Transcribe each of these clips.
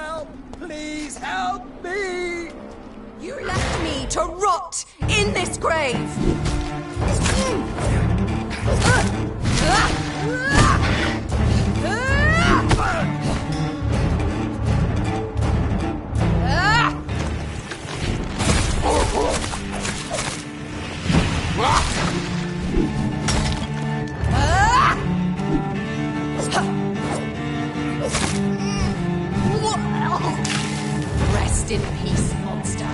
Help! Please help me! You left me to rot in this grave! Rest in peace, monster.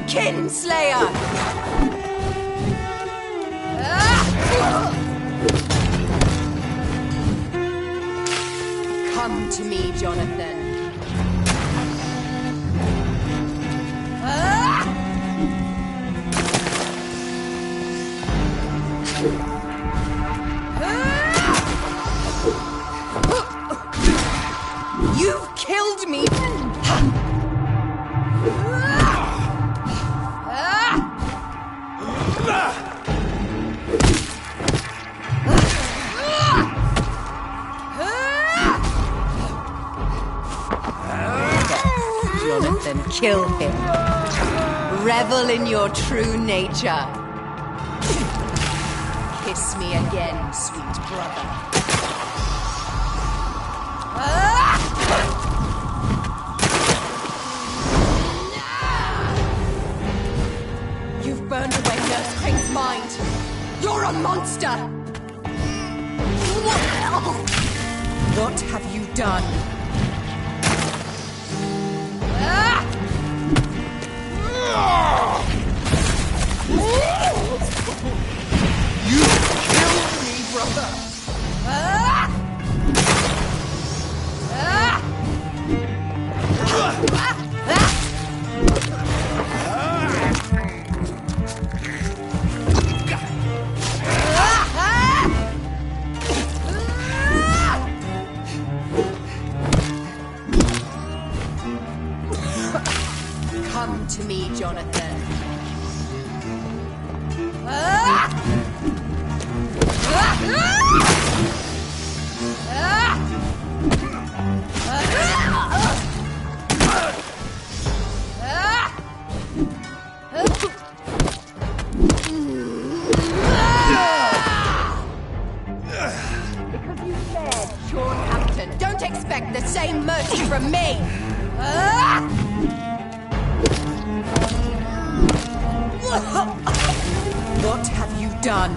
Kinslayer! Come to me, Jonathan. You've killed me! Jonathan, kill him. Revel in your true nature. Kiss me again, sweet brother. You've burned away Nurse Crane's mind. You're a monster! What have you done? You killed me, brother! Come to me, Jonathan. Because you fared, Sean Hampton, don't expect the same mercy from me! What have you done?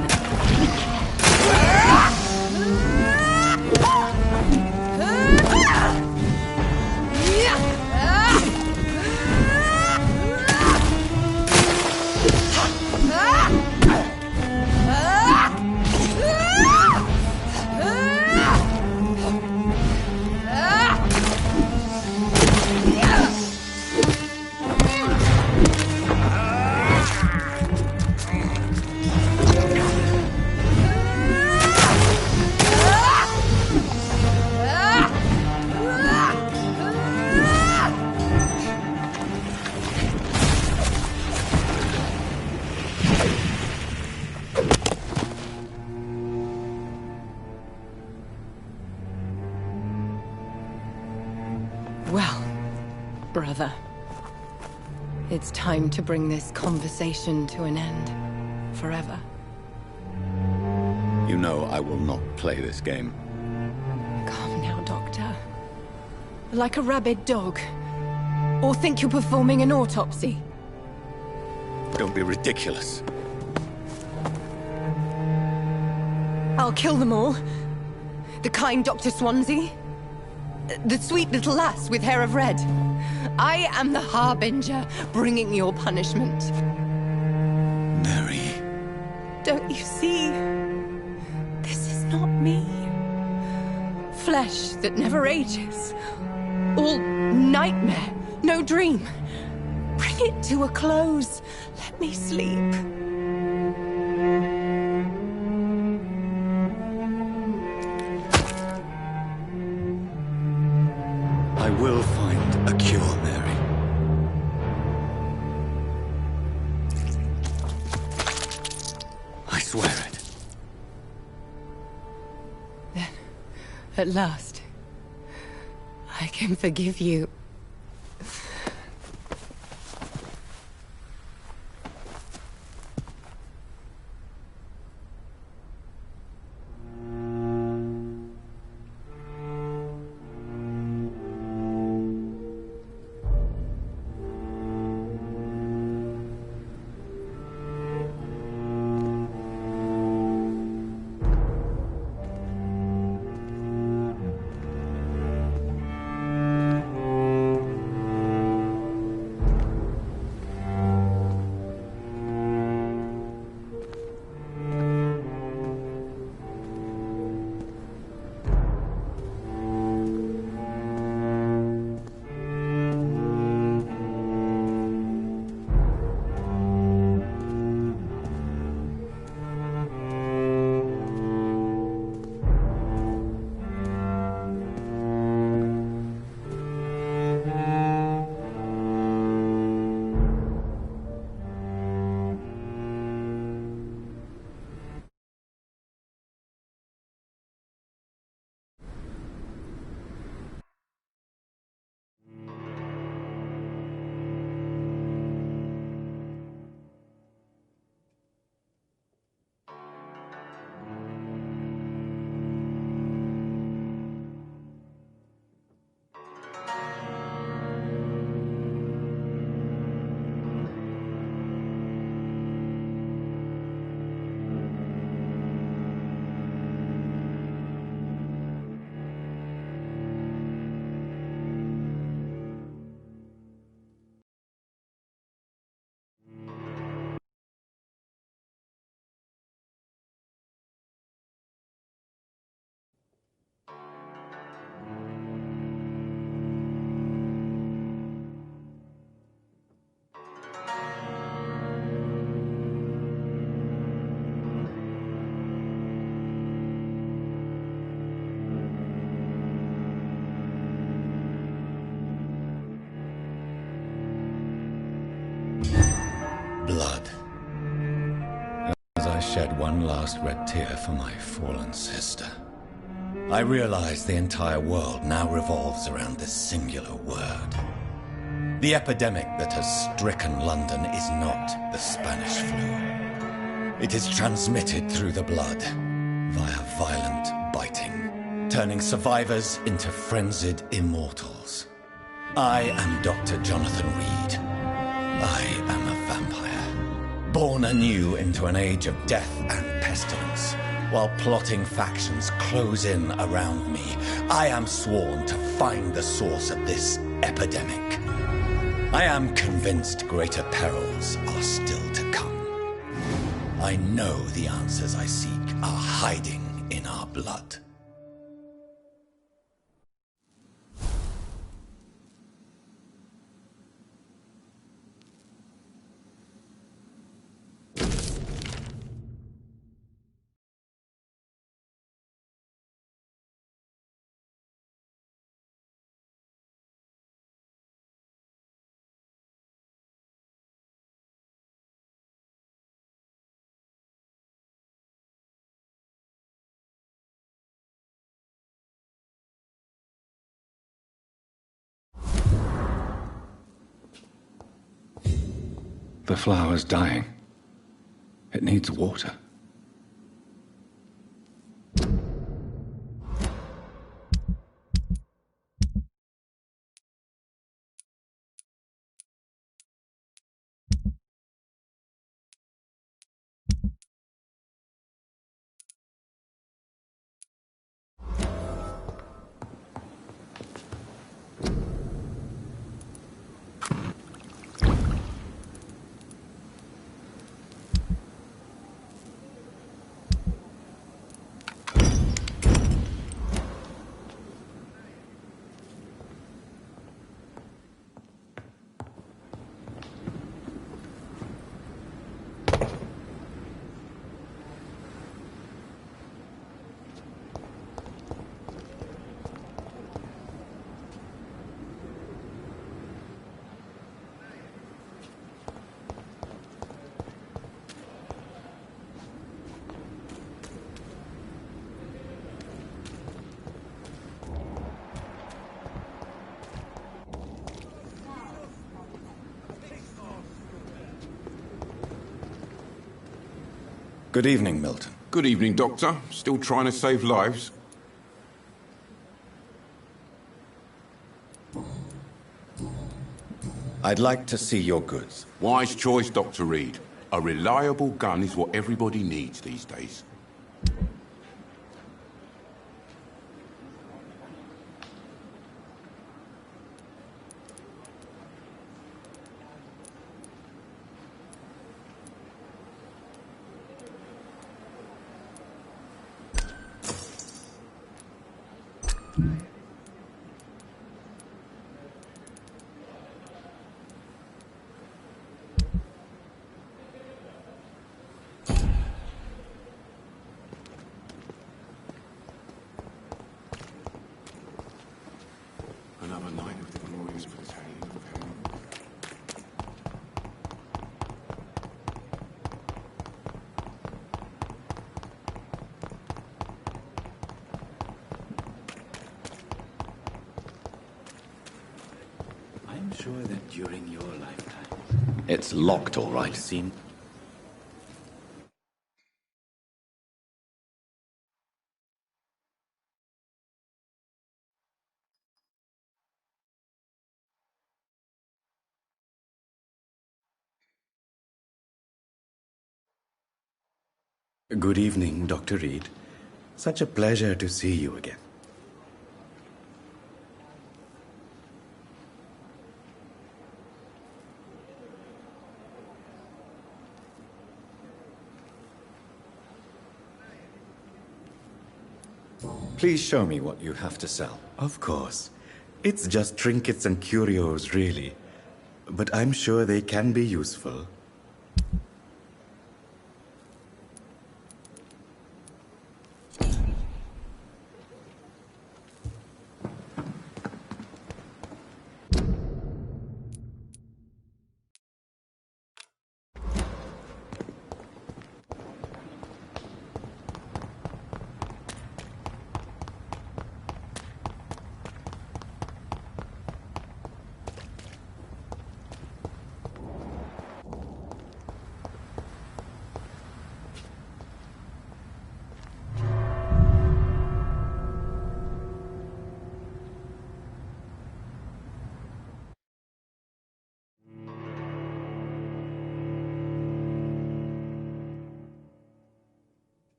Well, brother, it's time to bring this conversation to an end. Forever. You know I will not play this game. Calm now, Doctor. Like a rabid dog. Or think you're performing an autopsy. Don't be ridiculous. I'll kill them all. The kind Dr. Swansea. The sweet little lass with hair of red. I am the Harbinger, bringing your punishment. Mary. Don't you see? This is not me. Flesh that never ages. All nightmare, no dream. Bring it to a close. Let me sleep. will find a cure, Mary. I swear it. Then, at last, I can forgive you. Blood. As I shed one last red tear for my fallen sister, I realize the entire world now revolves around this singular word. The epidemic that has stricken London is not the Spanish flu. It is transmitted through the blood, via violent biting, turning survivors into frenzied immortals. I am Dr. Jonathan Reed. I am a vampire, born anew into an age of death and pestilence. While plotting factions close in around me, I am sworn to find the source of this epidemic. I am convinced greater perils are still to come. I know the answers I seek are hiding in our blood. The flower's dying. It needs water. Good evening, Milton. Good evening, Doctor. Still trying to save lives? I'd like to see your goods. Wise choice, Dr. Reed. A reliable gun is what everybody needs these days. Another night of the glorious battalion of hell. I'm sure that during your lifetime... It's locked, all right. Seen. Good evening, Dr. Reed. Such a pleasure to see you again. Please show me what you have to sell. Of course. It's just trinkets and curios, really. But I'm sure they can be useful.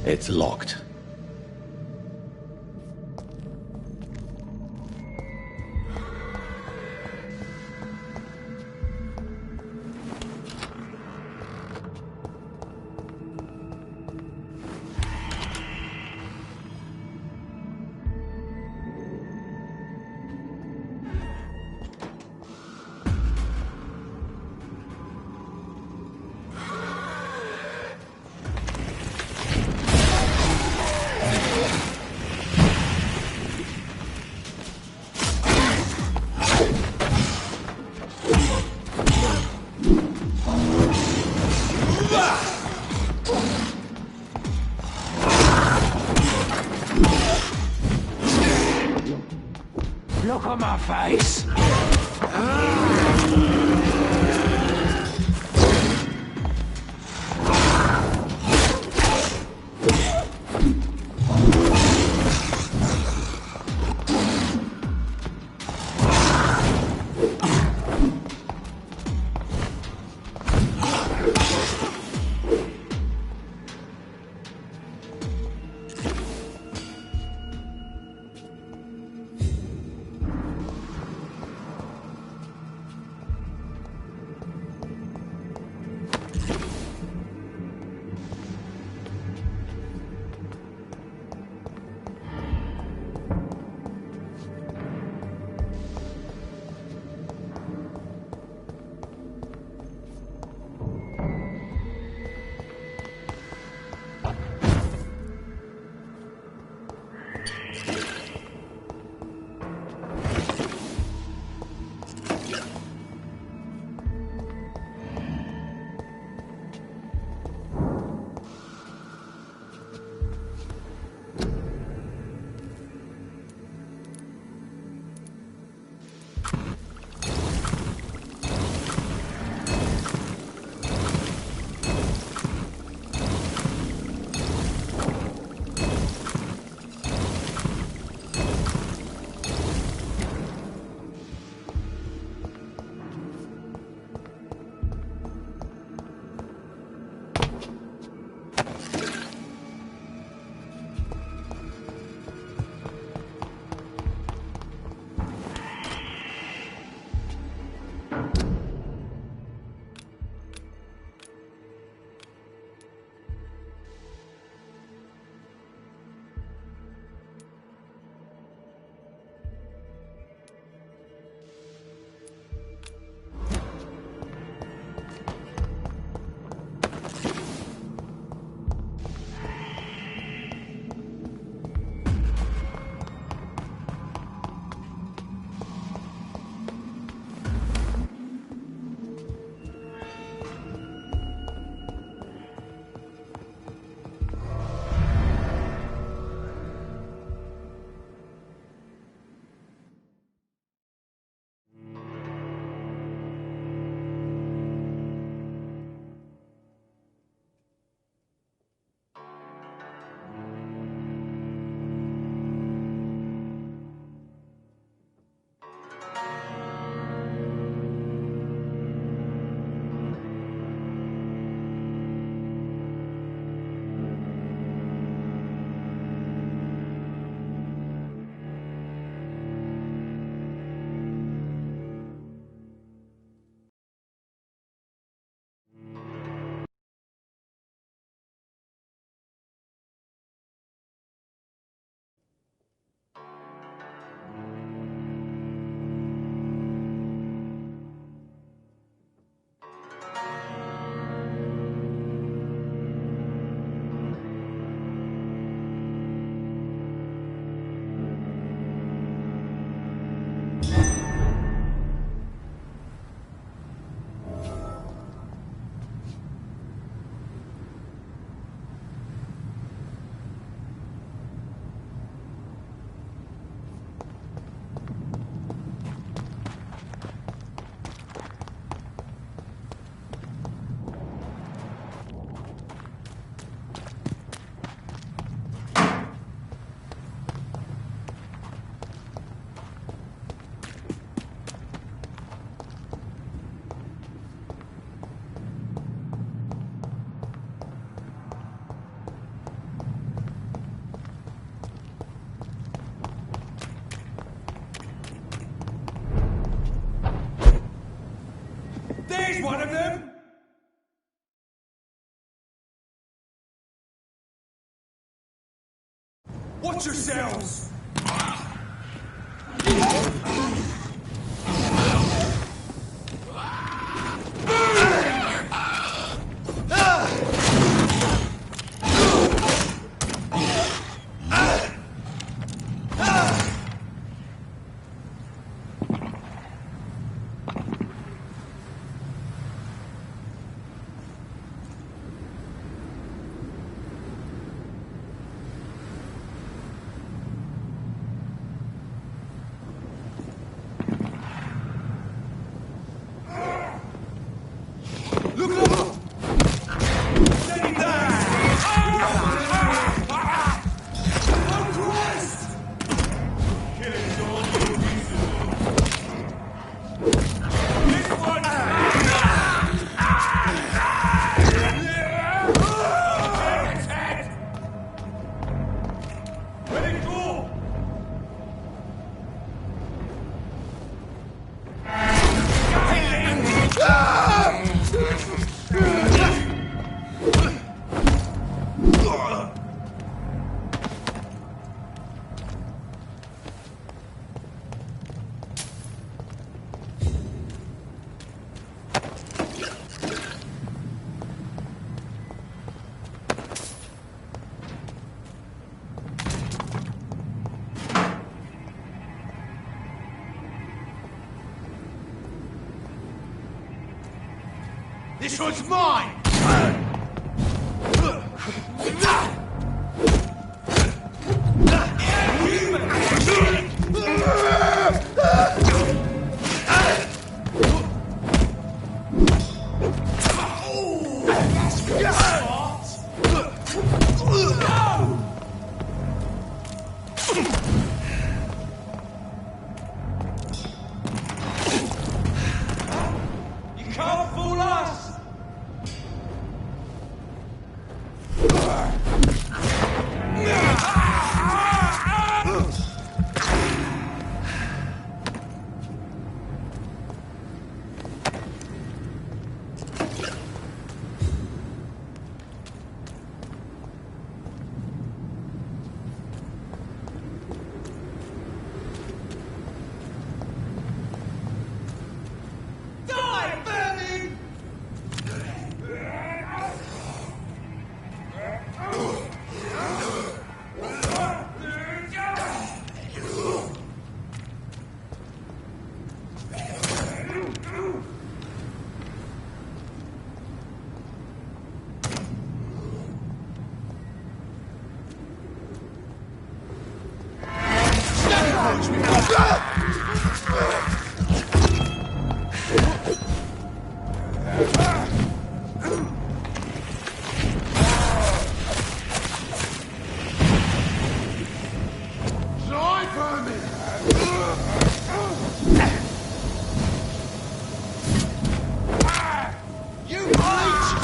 It's locked. Look on my face. He's one of them! Watch yourselves! This one's mine! You can't fool us!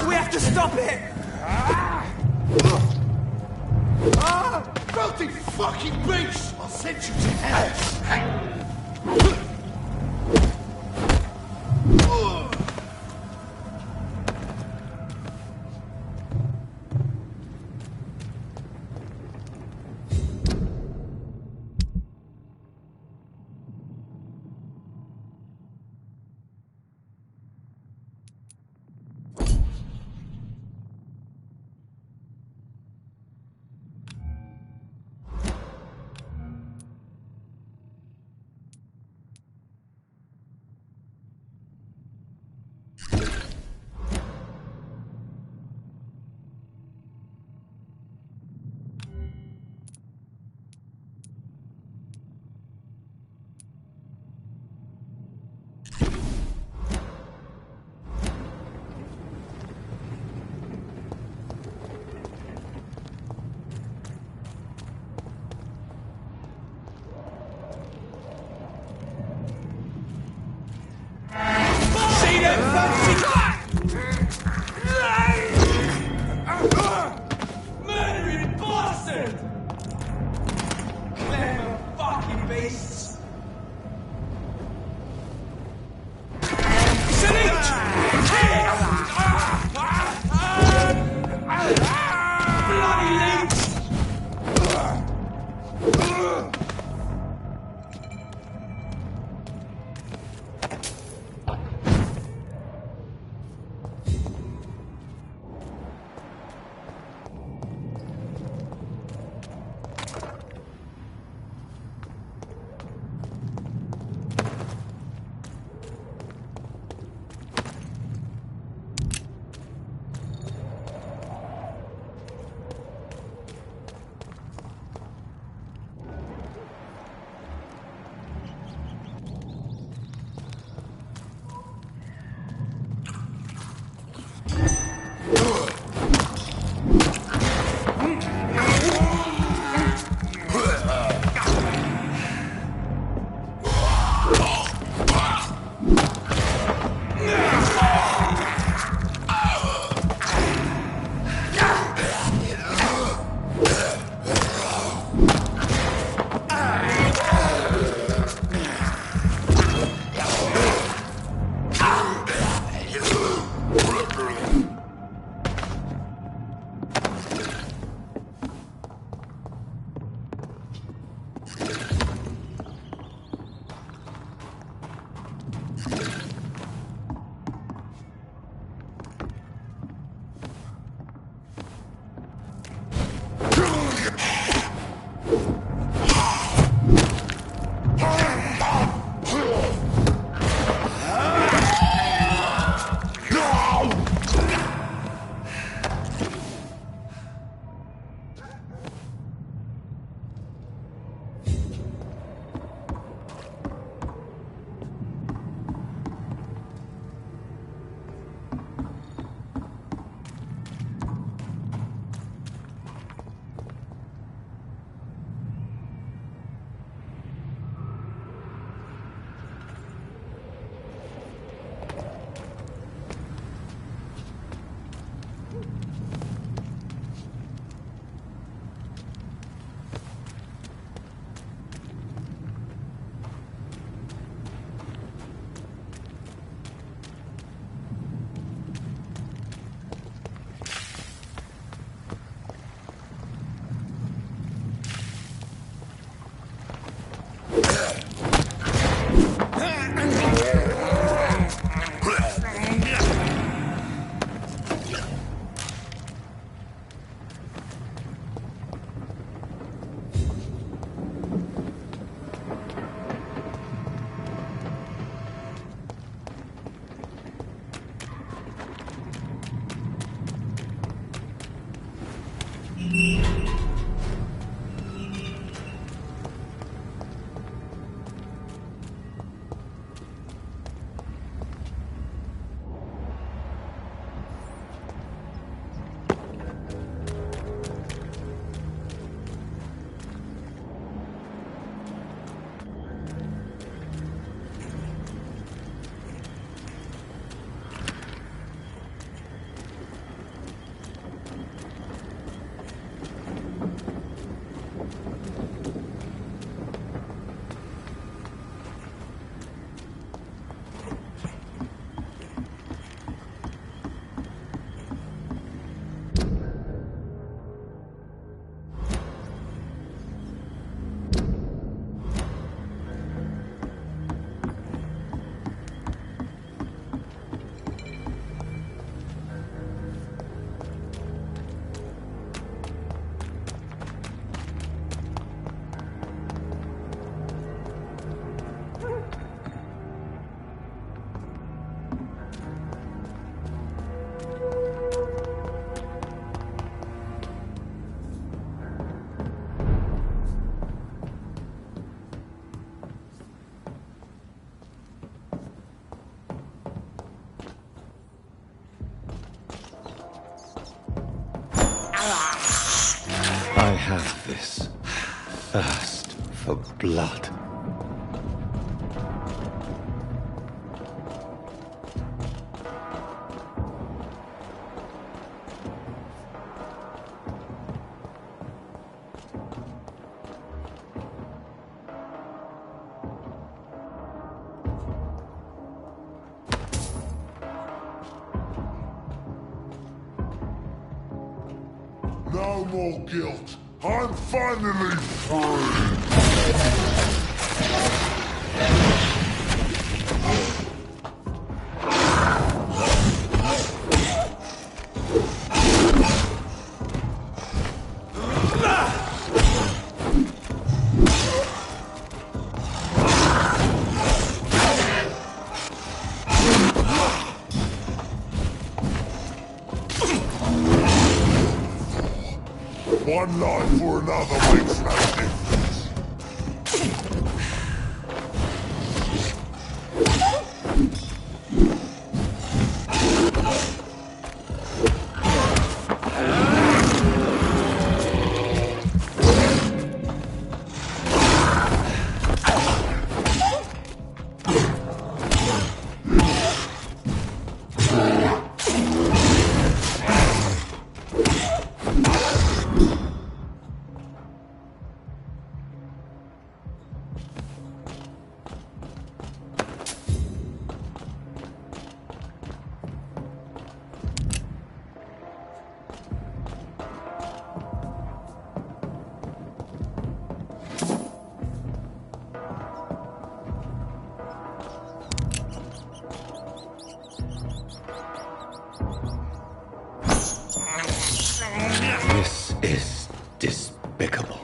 We have to stop it! Filthy fucking beast! I'll send you to hell! have this thirst for blood. No more guilt. I'm finally free. One life for another makes no difference. This is despicable.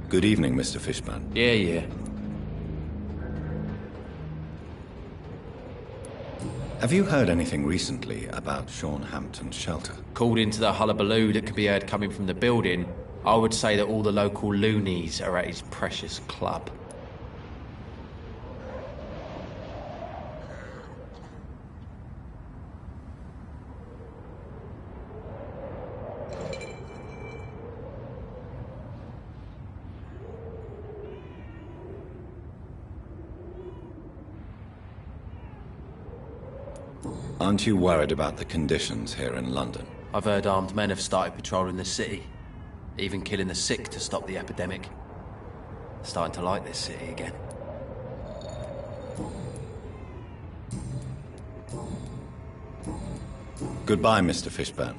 Good evening, Mr. Fishburne. Yeah. Have you heard anything recently about Sean Hampton's shelter? Called into the hullabaloo that could be heard coming from the building, I would say that all the local loonies are at his precious club. Aren't you worried about the conditions here in London? I've heard armed men have started patrolling the city, even killing the sick to stop the epidemic. Starting to like this city again. Goodbye, Mr. Fishburne.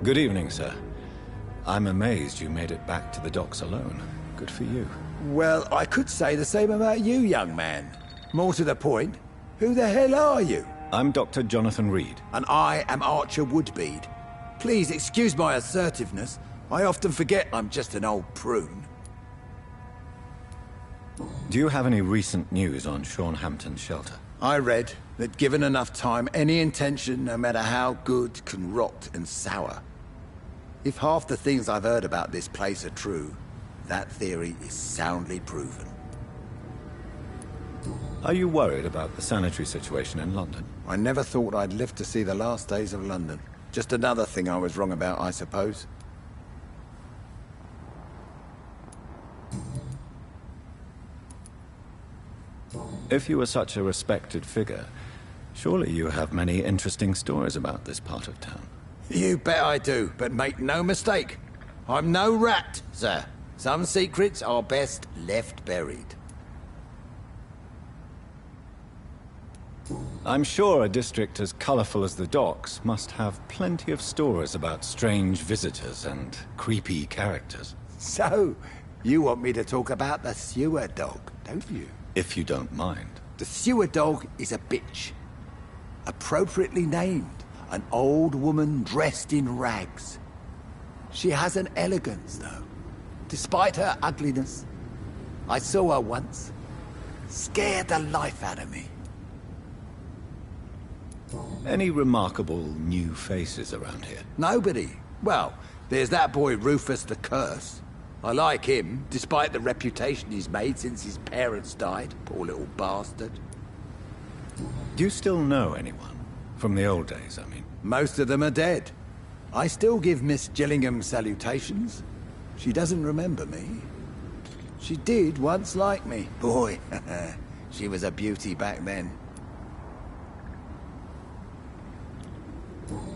Good evening, sir. I'm amazed you made it back to the docks alone. Good for you. Well, I could say the same about you, young man. More to the point, who the hell are you? I'm Dr. Jonathan Reed. And I am Archer Woodbead. Please excuse my assertiveness. I often forget I'm just an old prune. Do you have any recent news on Sean Hampton's shelter? I read that given enough time, any intention, no matter how good, can rot and sour. If half the things I've heard about this place are true, that theory is soundly proven. Are you worried about the sanitary situation in London? I never thought I'd live to see the last days of London. Just another thing I was wrong about, I suppose. If you were such a respected figure, surely you have many interesting stories about this part of town. You bet I do, but make no mistake. I'm no rat, sir. Some secrets are best left buried. I'm sure a district as colorful as the docks must have plenty of stories about strange visitors and creepy characters. So, you want me to talk about the sewer dog, don't you? If you don't mind. The sewer dog is a bitch. Appropriately named. An old woman dressed in rags. She has an elegance, though. Despite her ugliness. I saw her once. Scared the life out of me. Any remarkable new faces around here? Nobody. Well, there's that boy Rufus the Curse. I like him, despite the reputation he's made since his parents died. Poor little bastard. Do you still know anyone? From the old days, I mean. Most of them are dead. I still give Miss Gillingham salutations. She doesn't remember me. She did once like me. Boy, she was a beauty back then.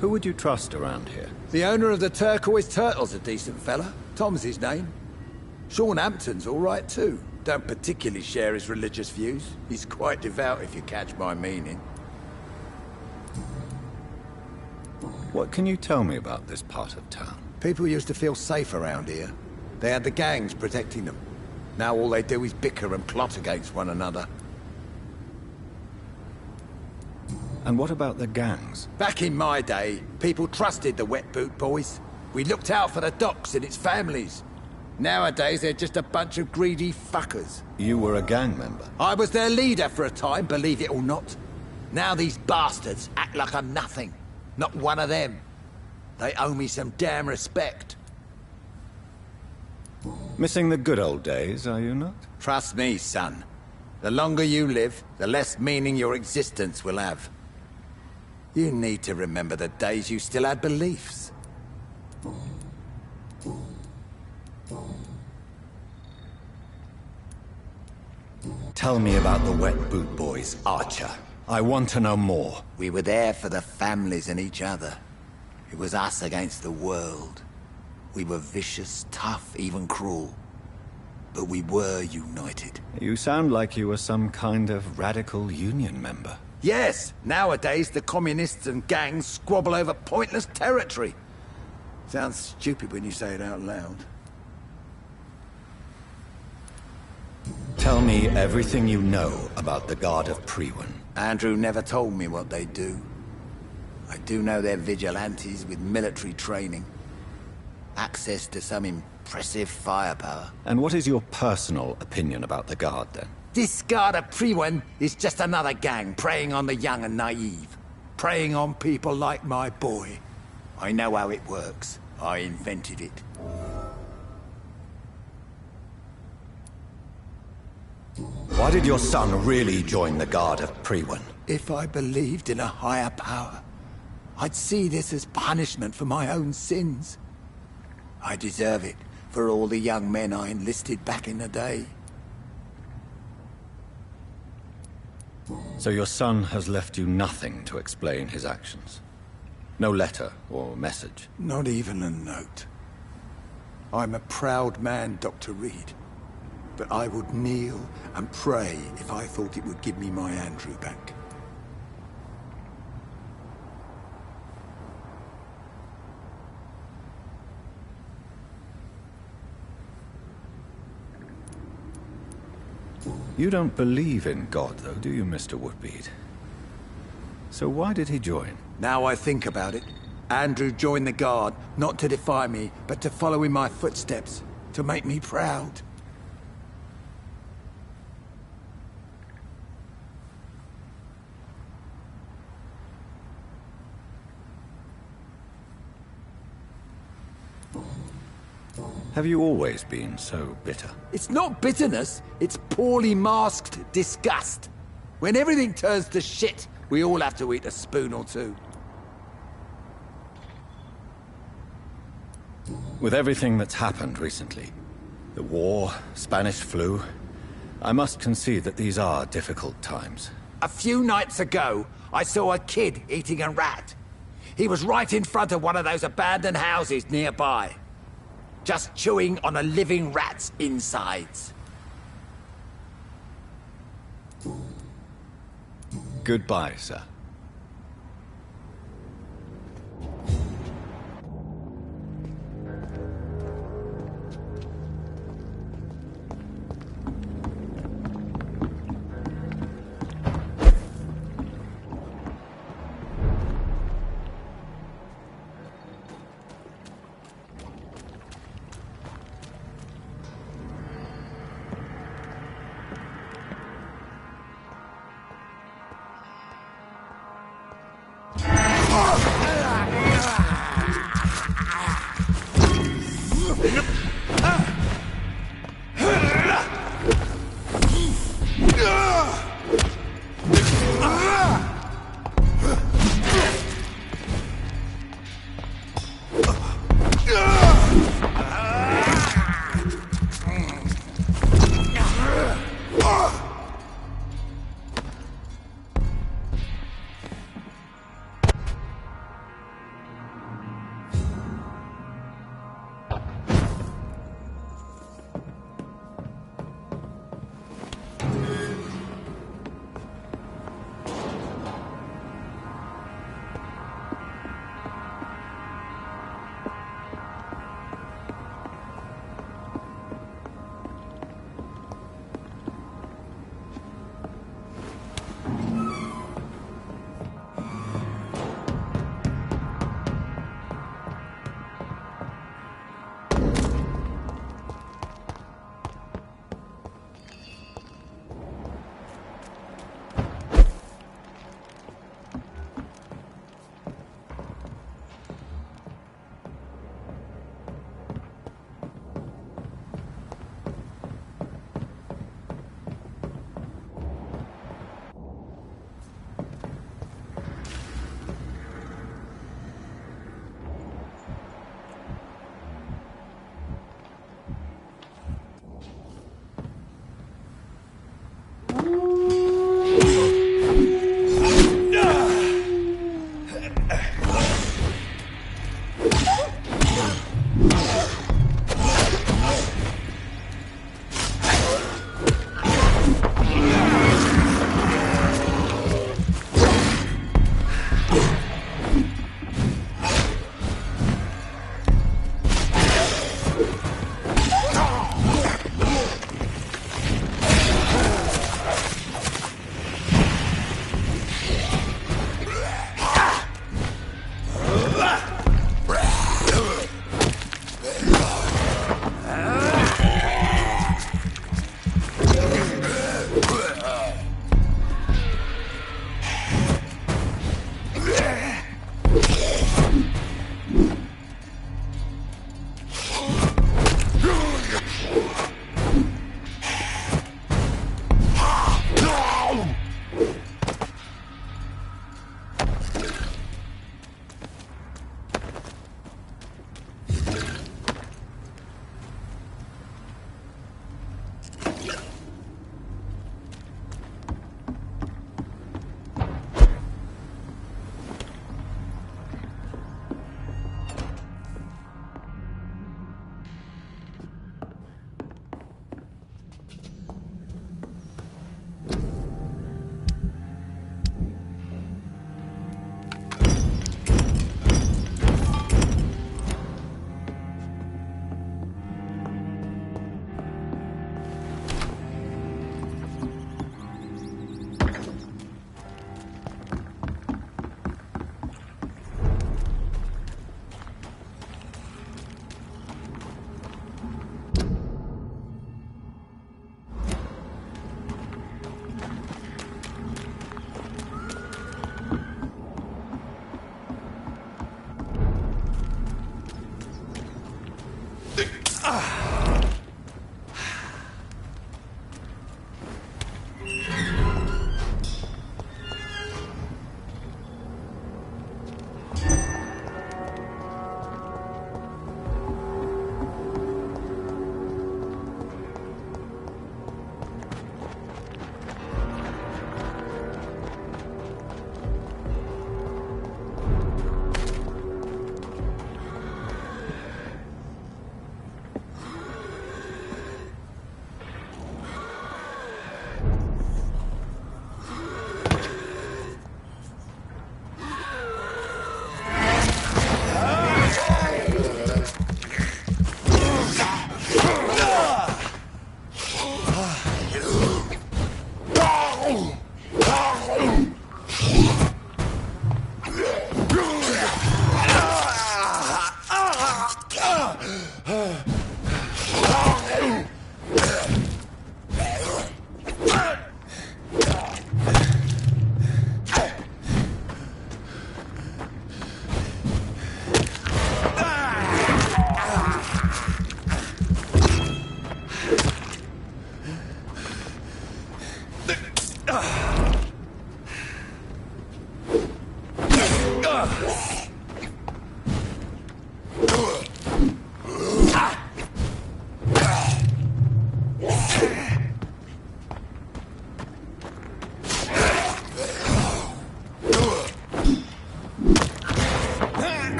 Who would you trust around here? The owner of the Turquoise Turtle's a decent fella. Tom's his name. Sean Hampton's all right too. Don't particularly share his religious views. He's quite devout if you catch my meaning. What can you tell me about this part of town? People used to feel safe around here. They had the gangs protecting them. Now all they do is bicker and plot against one another. And what about the gangs? Back in my day, people trusted the Wet Boot Boys. We looked out for the docks and its families. Nowadays, they're just a bunch of greedy fuckers. You were a gang member? I was their leader for a time, believe it or not. Now these bastards act like I'm nothing. Not one of them. They owe me some damn respect. Missing the good old days, are you not? Trust me, son. The longer you live, the less meaning your existence will have. You need to remember the days you still had beliefs. Tell me about the Wet Boot Boys, Archer. I want to know more. We were there for the families and each other. It was us against the world. We were vicious, tough, even cruel. But we were united. You sound like you were some kind of radical union member. Yes, nowadays the communists and gangs squabble over pointless territory. Sounds stupid when you say it out loud. Tell me everything you know about the Guard of Priwen. Andrew never told me what they do. I do know they're vigilantes with military training. Access to some impressive firepower. And what is your personal opinion about the Guard, then? This Guard of Priwen is just another gang preying on the young and naive. Preying on people like my boy. I know how it works. I invented it. Why did your son really join the Guard of Priwen? If I believed in a higher power, I'd see this as punishment for my own sins. I deserve it for all the young men I enlisted back in the day. So your son has left you nothing to explain his actions? No letter or message? Not even a note. I'm a proud man, Dr. Reed. But I would kneel and pray if I thought it would give me my Andrew back. You don't believe in God, though, do you, Mr. Woodbead? So why did he join? Now I think about it, Andrew joined the Guard, not to defy me, but to follow in my footsteps, to make me proud. Have you always been so bitter? It's not bitterness, it's poorly masked disgust. When everything turns to shit, we all have to eat a spoon or two. With everything that's happened recently, the war, Spanish flu, I must concede that these are difficult times. A few nights ago, I saw a kid eating a rat. He was right in front of one of those abandoned houses nearby, just chewing on a living rat's insides. Goodbye, sir.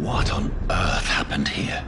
What on earth happened here?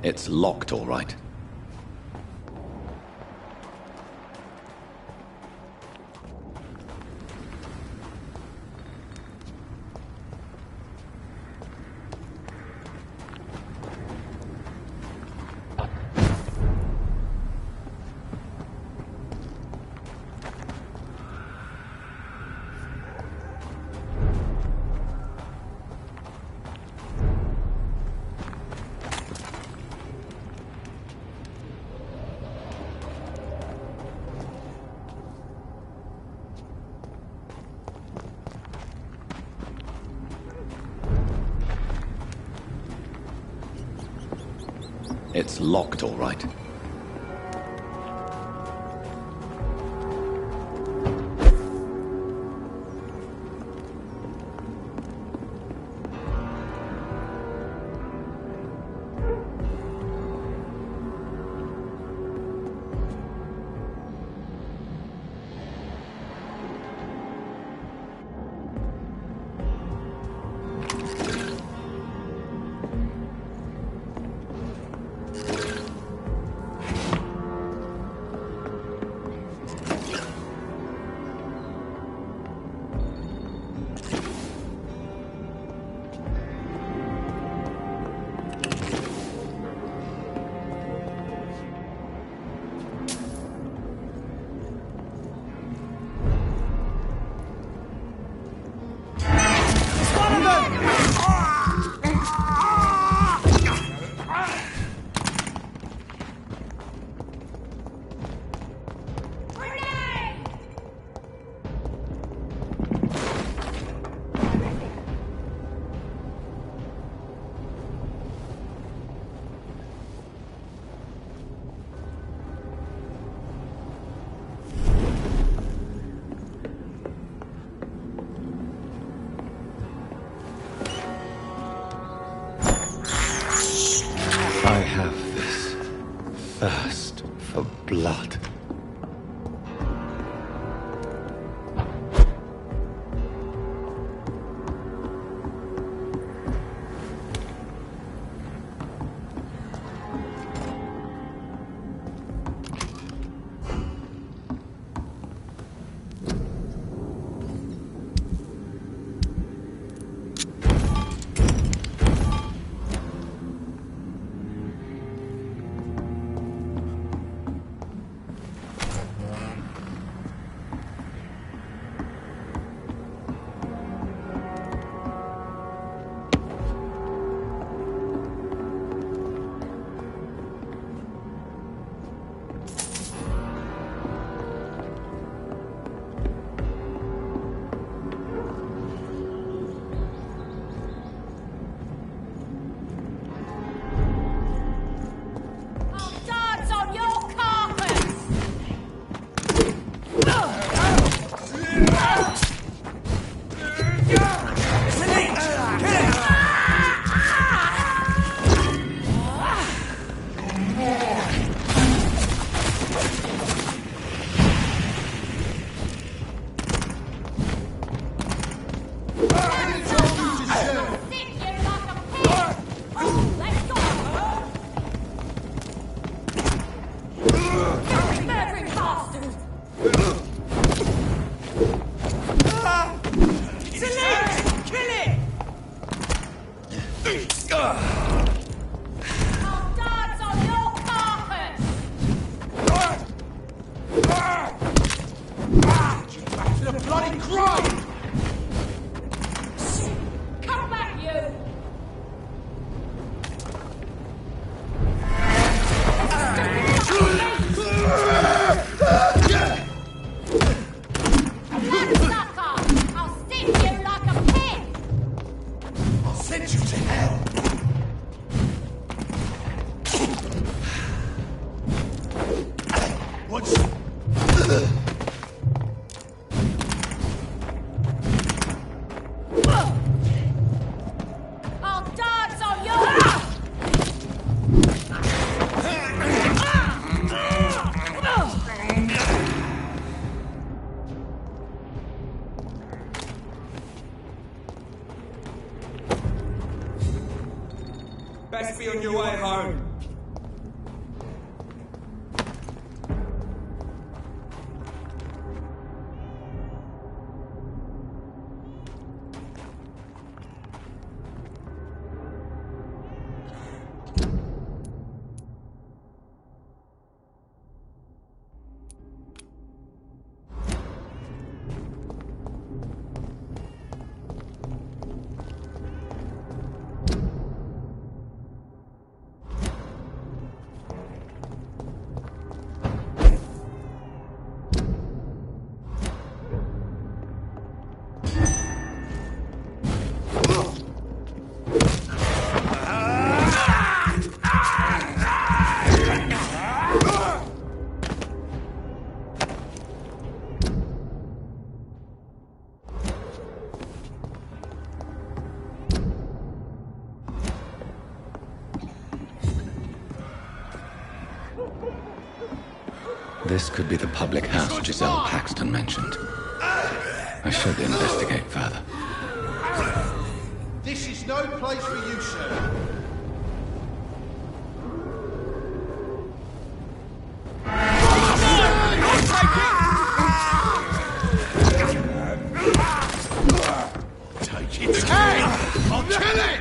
It's locked, all right. It's locked, all right. I have this thirst for blood. Best be on your way home. This could be the public house Giselle Paxton mentioned. I should investigate further. This is no place for you, sir. Take it! Hey! I'll kill it!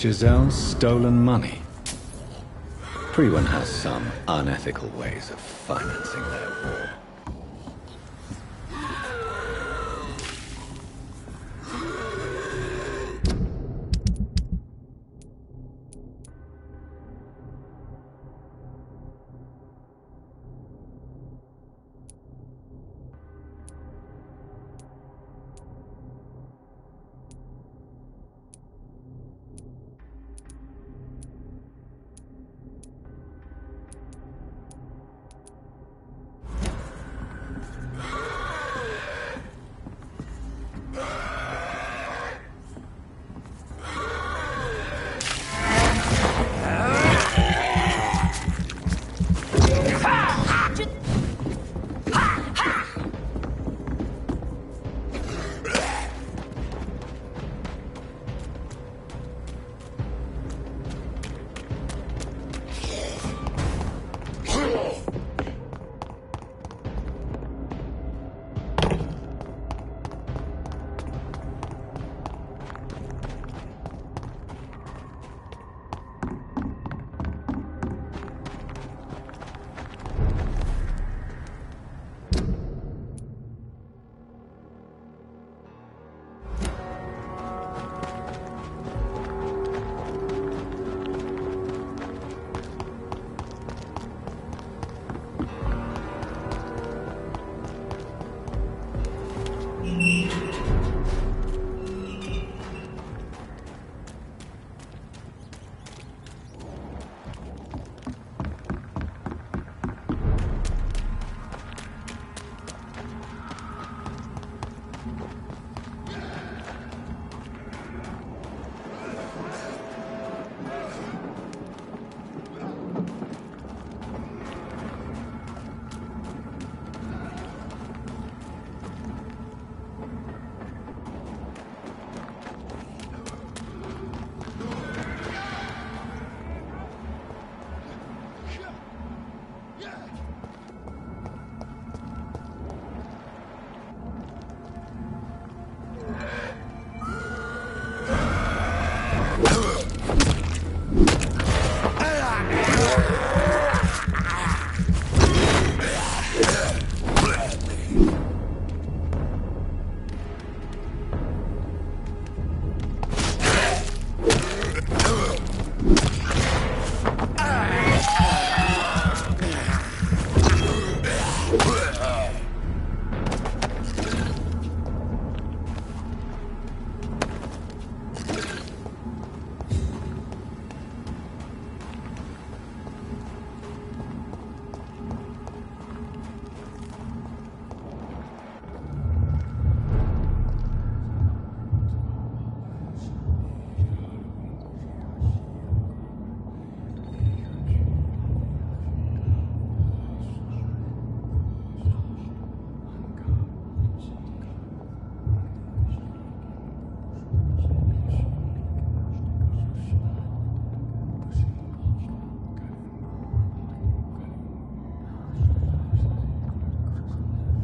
Giselle's stolen money. Everyone has some unethical ways of financing their war.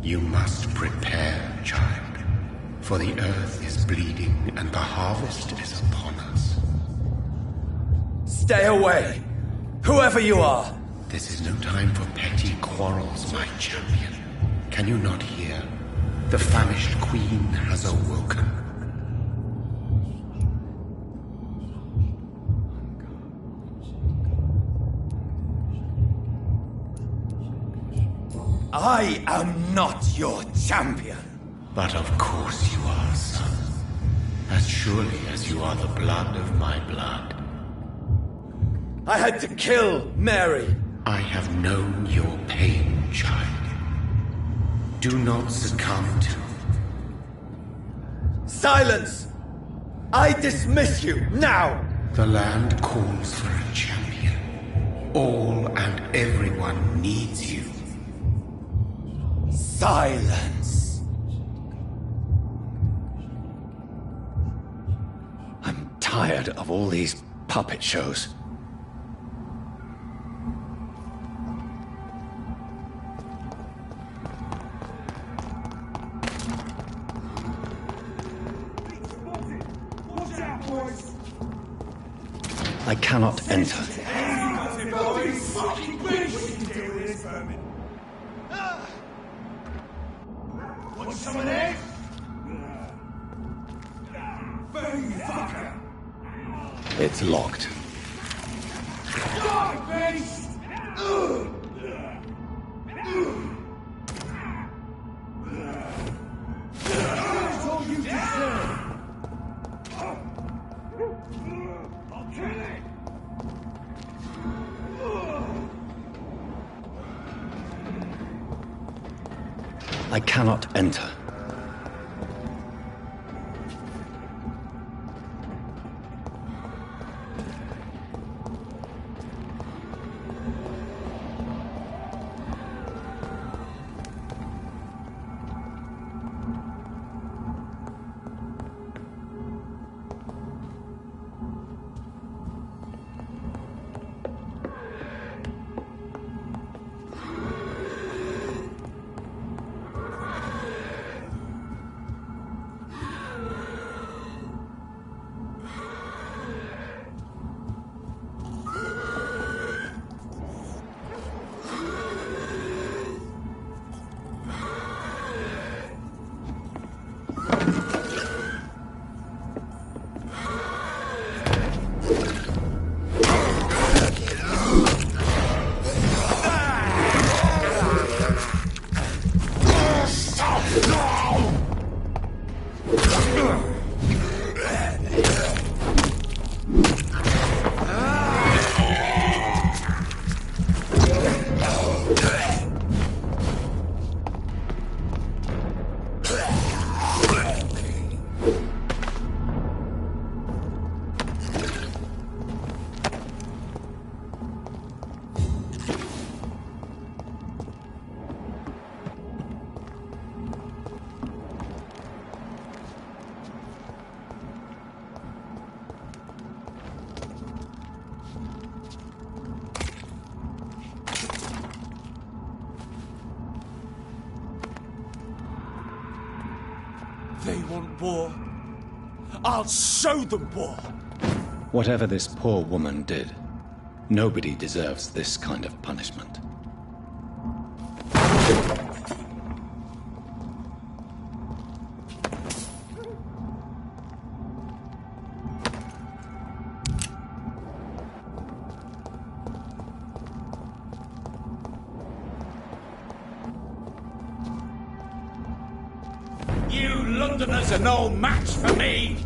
You must prepare, child, for the earth is bleeding and the harvest is upon us. Stay away, whoever you are. This is no time for petty quarrels, my champion. Can you not hear? The famished queen has awoken. I am not your champion. But of course you are, son. As surely as you are the blood of my blood. I had to kill Mary. I have known your pain, child. Do not succumb to. Silence! I dismiss you, now! The land calls for a champion. All and everyone needs you. Silence! I'm tired of all these puppet shows. I cannot enter. Want some of this? It's locked. I cannot enter. They want war. I'll show them war. Whatever this poor woman did, nobody deserves this kind of punishment. You Londoners are no match for me.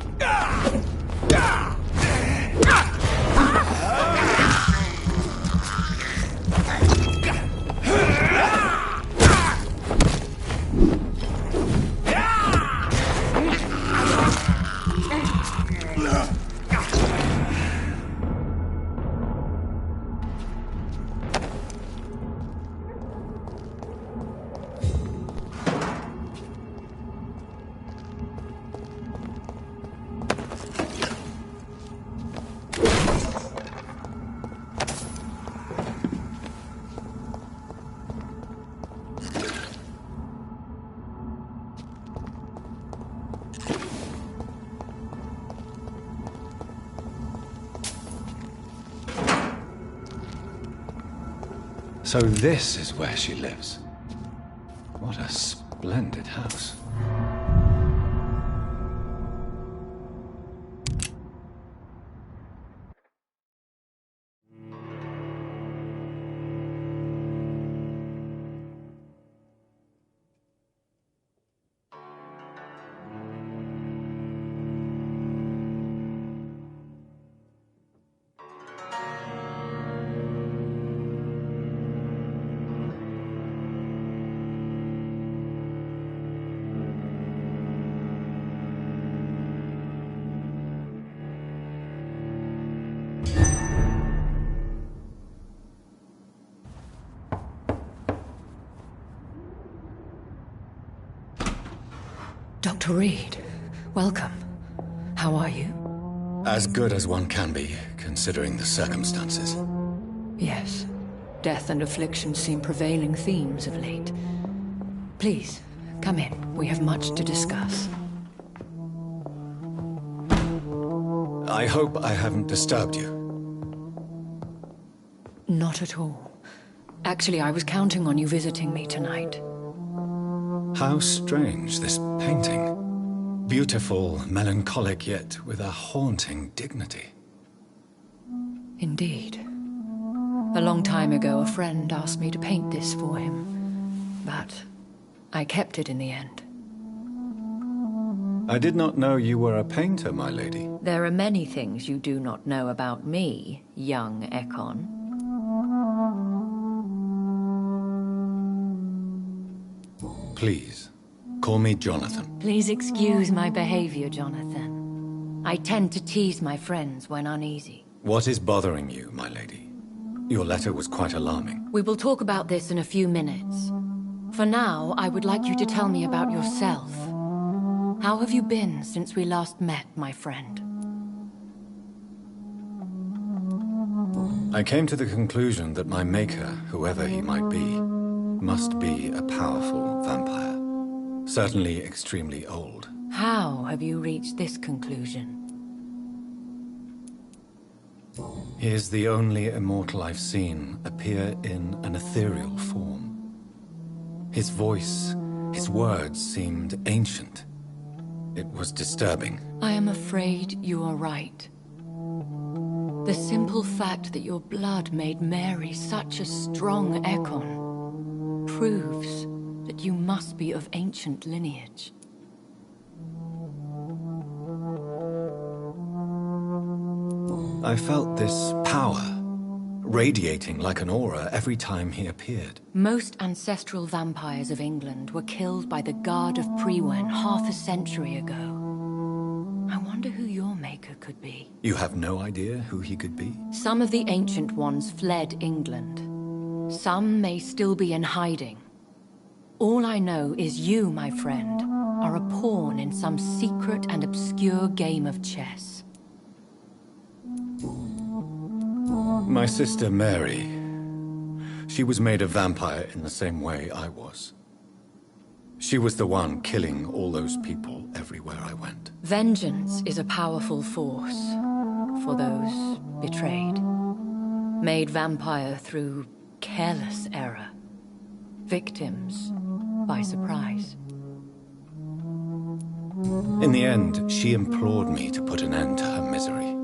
So this is where she lives. What a splendid house. Dr. Reed, welcome. How are you? As good as one can be, considering the circumstances. Yes. Death and affliction seem prevailing themes of late. Please, come in. We have much to discuss. I hope I haven't disturbed you. Not at all. Actually, I was counting on you visiting me tonight. How strange, this painting. Beautiful, melancholic, yet with a haunting dignity. Indeed. A long time ago, a friend asked me to paint this for him, but I kept it in the end. I did not know you were a painter, my lady. There are many things you do not know about me, young Ekon. Please, call me Jonathan. Please excuse my behavior, Jonathan. I tend to tease my friends when uneasy. What is bothering you, my lady? Your letter was quite alarming. We will talk about this in a few minutes. For now, I would like you to tell me about yourself. How have you been since we last met, my friend? I came to the conclusion that my maker, whoever he might be, must be a powerful vampire. Certainly extremely old. How have you reached this conclusion? He is the only immortal I've seen appear in an ethereal form. His voice, his words seemed ancient. It was disturbing. I am afraid you are right. The simple fact that your blood made Mary such a strong Ekon proves that you must be of ancient lineage. I felt this power, radiating like an aura every time he appeared. Most ancestral vampires of England were killed by the Guard of Priwen half a century ago. I wonder who your maker could be. You have no idea who he could be? Some of the ancient ones fled England. Some may still be in hiding. All I know is you, my friend, are a pawn in some secret and obscure game of chess. My sister Mary. She was made a vampire in the same way I was. She was the one killing all those people everywhere I went. Vengeance is a powerful force for those betrayed. Made vampire through careless error. Victims by surprise. In the end, she implored me to put an end to her misery.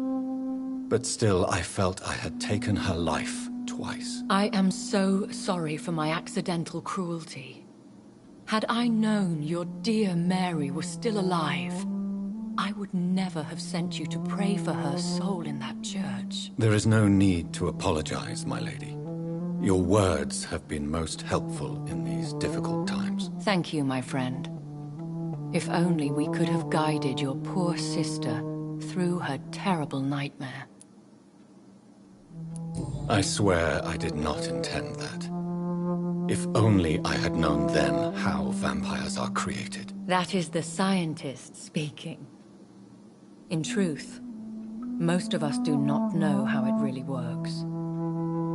But still, I felt I had taken her life twice. I am so sorry for my accidental cruelty. Had I known your dear Mary was still alive, I would never have sent you to pray for her soul in that church. There is no need to apologize, my lady. Your words have been most helpful in these difficult times. Thank you, my friend. If only we could have guided your poor sister through her terrible nightmare. I swear I did not intend that. If only I had known then how vampires are created. That is the scientist speaking. In truth, most of us do not know how it really works.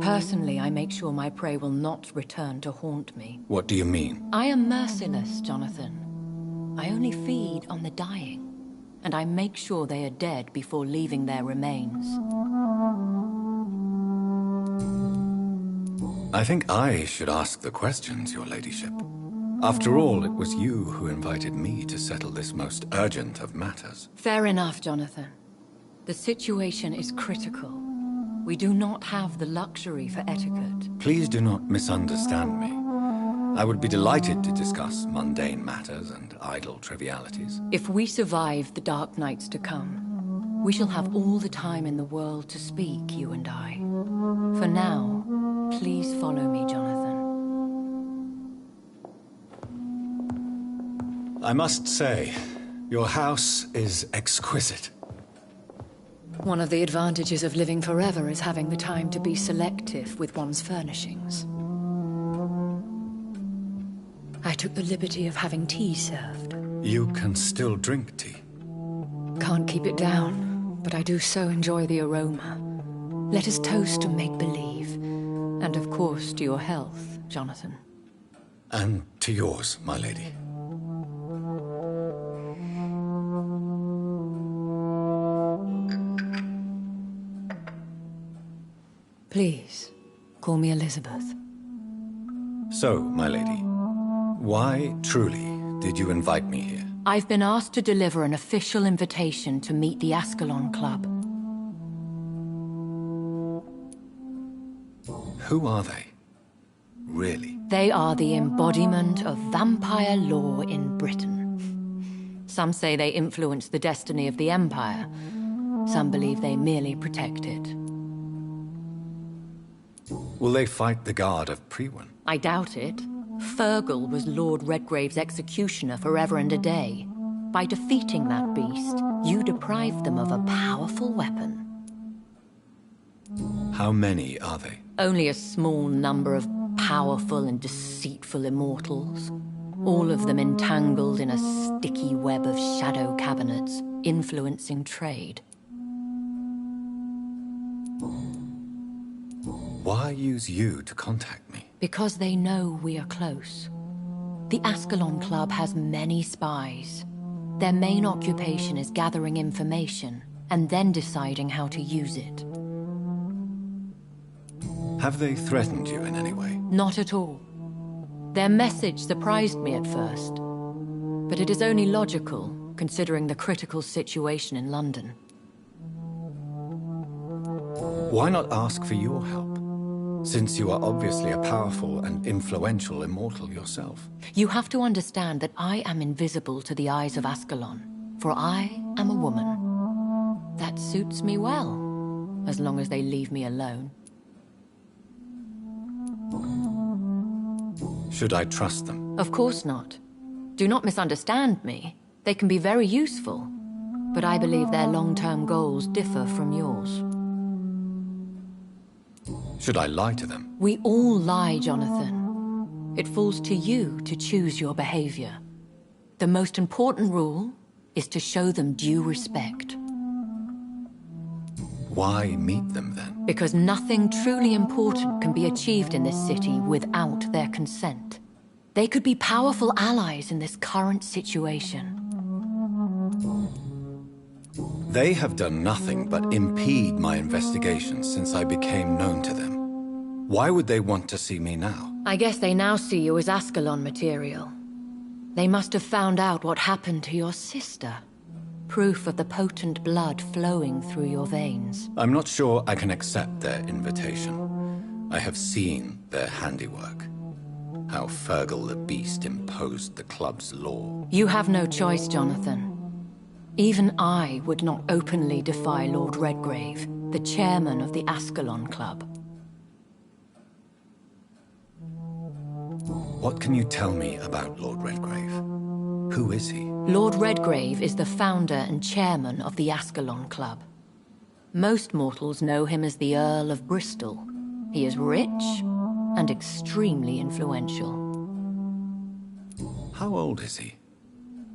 Personally, I make sure my prey will not return to haunt me. What do you mean? I am merciless, Jonathan. I only feed on the dying, and I make sure they are dead before leaving their remains. I think I should ask the questions, your ladyship. After all, it was you who invited me to settle this most urgent of matters. Fair enough, Jonathan. The situation is critical. We do not have the luxury for etiquette. Please do not misunderstand me. I would be delighted to discuss mundane matters and idle trivialities. If we survive the dark nights to come, we shall have all the time in the world to speak, you and I. For now, please follow me, Jonathan. I must say, your house is exquisite. One of the advantages of living forever is having the time to be selective with one's furnishings. I took the liberty of having tea served. You can still drink tea. Can't keep it down, but I do so enjoy the aroma. Let us toast to make-believe. And of course to your health, Jonathan. And to yours, my lady. Please, call me Elizabeth. So, my lady, why, truly, did you invite me here? I've been asked to deliver an official invitation to meet the Ascalon Club. Who are they? Really? They are the embodiment of vampire law in Britain. Some say they influence the destiny of the Empire. Some believe they merely protect it. Will they fight the guard of Priwen? I doubt it. Fergal was Lord Redgrave's executioner forever and a day. By defeating that beast, you deprived them of a powerful weapon. How many are they? Only a small number of powerful and deceitful immortals. All of them entangled in a sticky web of shadow cabinets, influencing trade. Why use you to contact me? Because they know we are close. The Ascalon Club has many spies. Their main occupation is gathering information, and then deciding how to use it. Have they threatened you in any way? Not at all. Their message surprised me at first. But it is only logical, considering the critical situation in London. Why not ask for your help? Since you are obviously a powerful and influential immortal yourself. You have to understand that I am invisible to the eyes of Ascalon, for I am a woman. That suits me well, as long as they leave me alone. Should I trust them? Of course not. Do not misunderstand me. They can be very useful, but I believe their long-term goals differ from yours. Should I lie to them? We all lie, Jonathan. It falls to you to choose your behavior. The most important rule is to show them due respect. Why meet them then? Because nothing truly important can be achieved in this city without their consent. They could be powerful allies in this current situation. They have done nothing but impede my investigations since I became known to them. Why would they want to see me now? I guess they now see you as Ascalon material. They must have found out what happened to your sister. Proof of the potent blood flowing through your veins. I'm not sure I can accept their invitation. I have seen their handiwork. How Fergal the Beast imposed the club's law. You have no choice, Jonathan. Even I would not openly defy Lord Redgrave, the chairman of the Ascalon Club. What can you tell me about Lord Redgrave? Who is he? Lord Redgrave is the founder and chairman of the Ascalon Club. Most mortals know him as the Earl of Bristol. He is rich and extremely influential. How old is he?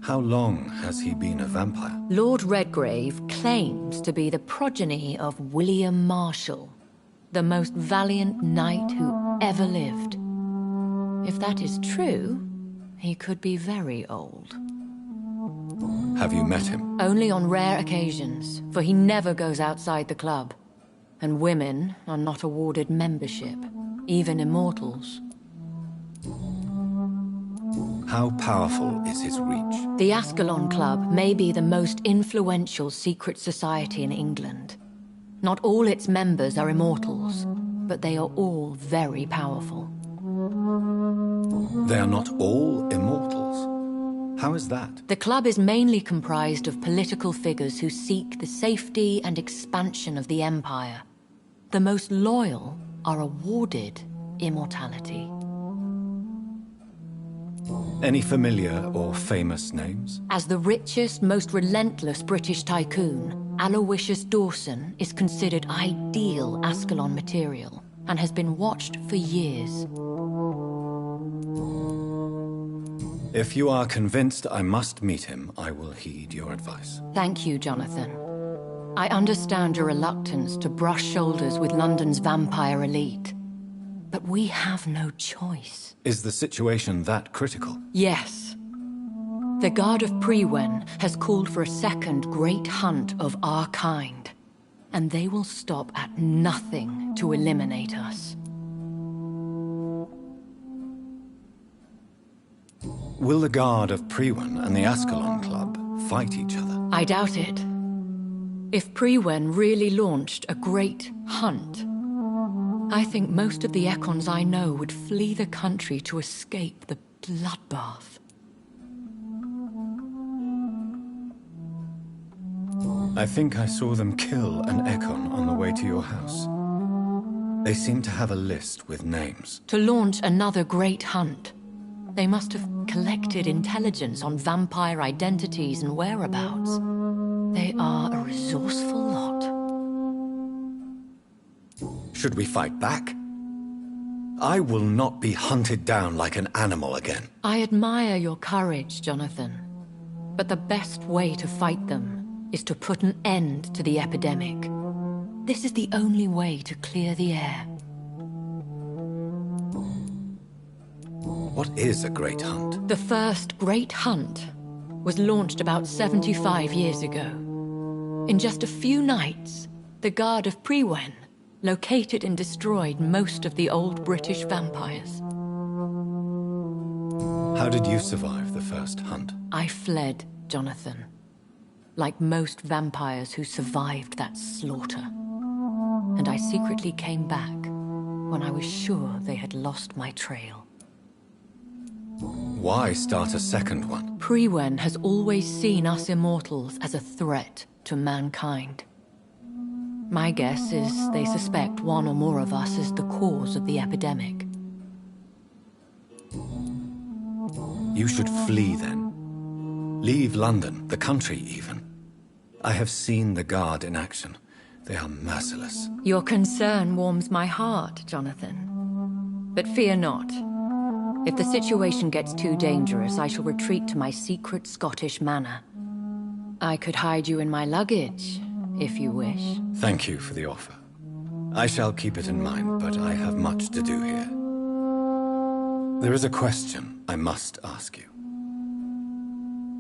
How long has he been a vampire? Lord Redgrave claims to be the progeny of William Marshall, the most valiant knight who ever lived. If that is true, he could be very old. Have you met him? Only on rare occasions, for he never goes outside the club. And women are not awarded membership, even immortals. How powerful is his reach? The Ascalon Club may be the most influential secret society in England. Not all its members are immortals, but they are all very powerful. They are not all immortals. How is that? The club is mainly comprised of political figures who seek the safety and expansion of the Empire. The most loyal are awarded immortality. Any familiar or famous names? As the richest, most relentless British tycoon, Aloysius Dawson is considered ideal Ascalon material and has been watched for years. If you are convinced I must meet him, I will heed your advice. Thank you, Jonathan. I understand your reluctance to brush shoulders with London's vampire elite. But we have no choice. Is the situation that critical? Yes. The Guard of Prewen has called for a second great hunt of our kind. And they will stop at nothing to eliminate us. Will the Guard of Prewen and the Ascalon Club fight each other? I doubt it. If Prewen really launched a great hunt, I think most of the Ekons I know would flee the country to escape the bloodbath. I think I saw them kill an Ekon on the way to your house. They seem to have a list with names. To launch another great hunt, they must have collected intelligence on vampire identities and whereabouts. They are a resourceful lot. Should we fight back? I will not be hunted down like an animal again. I admire your courage, Jonathan. But the best way to fight them is to put an end to the epidemic. This is the only way to clear the air. What is a great hunt? The first great hunt was launched about 75 years ago. In just a few nights, the Guard of Prewen located and destroyed most of the old British vampires. How did you survive the first hunt? I fled, Jonathan. Like most vampires who survived that slaughter. And I secretly came back when I was sure they had lost my trail. Why start a second one? Prewen has always seen us immortals as a threat to mankind. My guess is they suspect one or more of us is the cause of the epidemic. You should flee then. Leave London, the country even. I have seen the Guard in action. They are merciless. Your concern warms my heart, Jonathan. But fear not. If the situation gets too dangerous, I shall retreat to my secret Scottish manor. I could hide you in my luggage, if you wish. Thank you for the offer. I shall keep it in mind, but I have much to do here. There is a question I must ask you.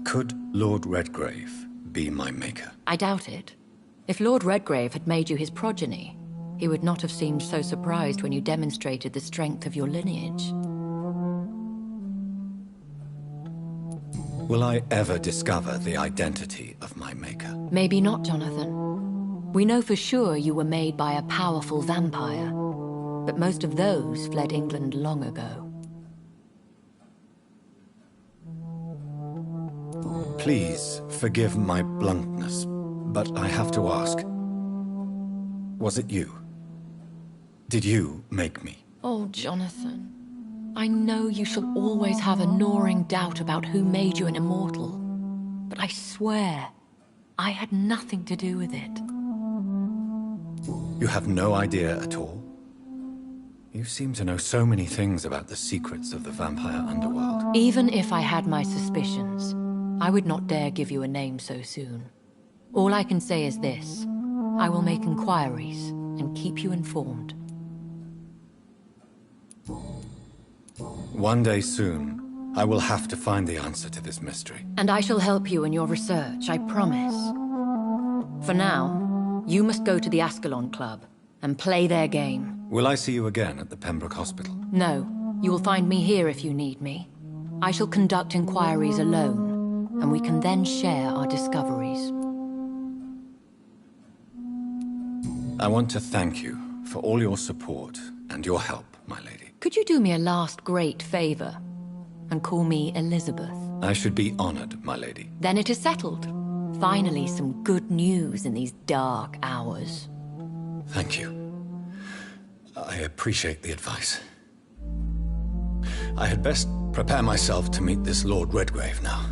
Could Lord Redgrave be my maker? I doubt it. If Lord Redgrave had made you his progeny, he would not have seemed so surprised when you demonstrated the strength of your lineage. Will I ever discover the identity of my maker? Maybe not, Jonathan. We know for sure you were made by a powerful vampire, but most of those fled England long ago. Please forgive my bluntness, but I have to ask. Was it you? Did you make me? Oh, Jonathan. I know you shall always have a gnawing doubt about who made you an immortal. But I swear, I had nothing to do with it. You have no idea at all? You seem to know so many things about the secrets of the vampire underworld. Even if I had my suspicions, I would not dare give you a name so soon. All I can say is this. I will make inquiries and keep you informed. One day soon, I will have to find the answer to this mystery. And I shall help you in your research, I promise. For now, you must go to the Ascalon Club and play their game. Will I see you again at the Pembroke Hospital? No, you will find me here if you need me. I shall conduct inquiries alone, and we can then share our discoveries. I want to thank you for all your support and your help, my lady. Could you do me a last great favor and call me Elizabeth? I should be honored, my lady. Then it is settled. Finally, some good news in these dark hours. Thank you. I appreciate the advice. I had best prepare myself to meet this Lord Redgrave now.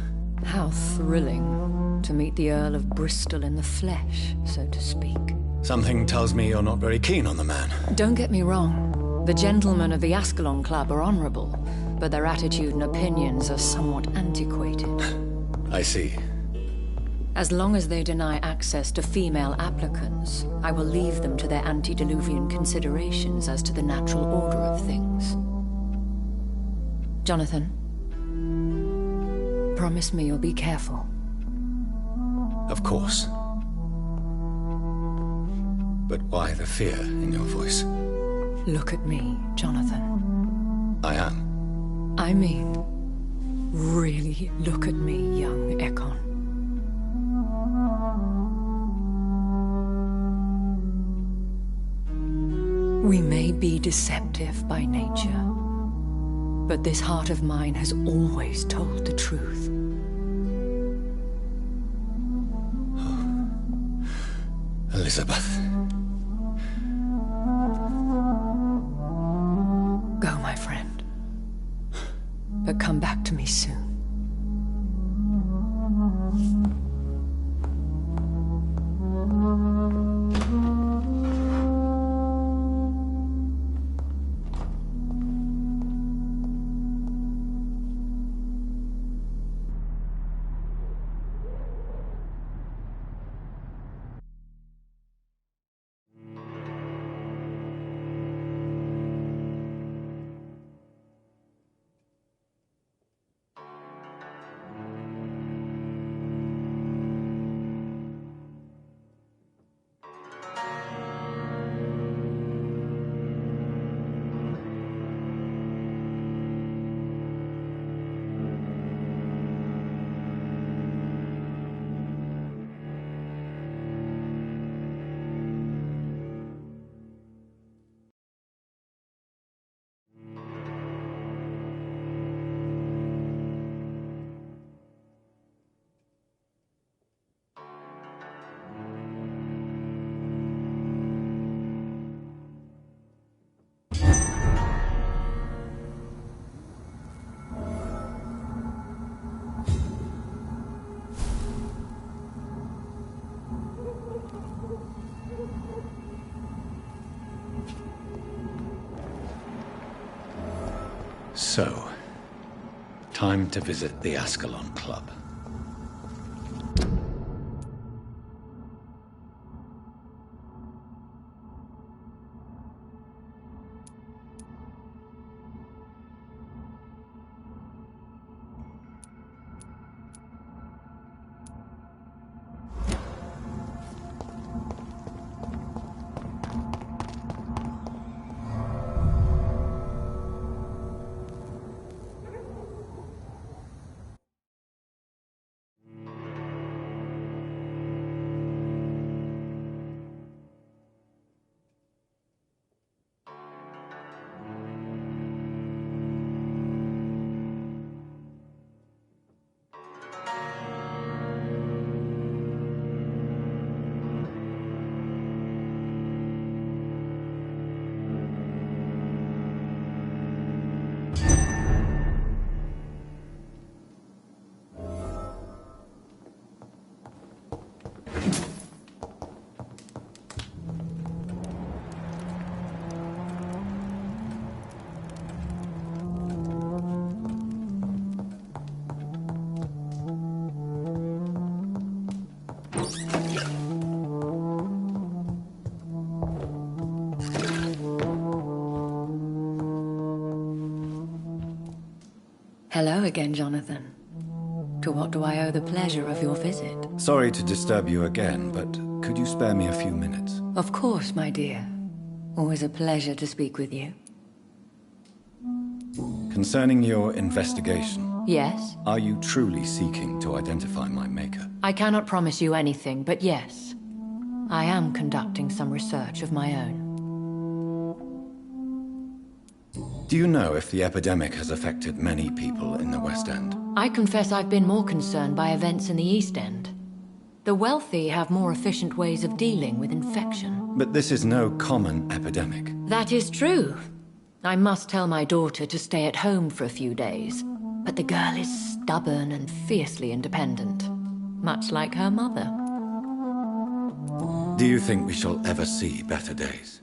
How thrilling to meet the Earl of Bristol in the flesh, so to speak. Something tells me you're not very keen on the man. Don't get me wrong. The gentlemen of the Ascalon Club are honorable, but their attitude and opinions are somewhat antiquated. I see. As long as they deny access to female applicants, I will leave them to their antediluvian considerations as to the natural order of things. Jonathan, promise me you'll be careful. Of course. But why the fear in your voice? Look at me, Jonathan. I am. I mean, really look at me, young Ekon. We may be deceptive by nature, but this heart of mine has always told the truth. Elizabeth. Go, my friend. But come back to me soon. So, time to visit the Ascalon Club. Hello again, Jonathan. To what do I owe the pleasure of your visit? Sorry to disturb you again, but could you spare me a few minutes? Of course, my dear. Always a pleasure to speak with you. Concerning your investigation. Yes? Are you truly seeking to identify my maker? I cannot promise you anything, but yes. I am conducting some research of my own. Do you know if the epidemic has affected many people in the West End? I confess I've been more concerned by events in the East End. The wealthy have more efficient ways of dealing with infection. But this is no common epidemic. That is true. I must tell my daughter to stay at home for a few days. But the girl is stubborn and fiercely independent. Much like her mother. Do you think we shall ever see better days?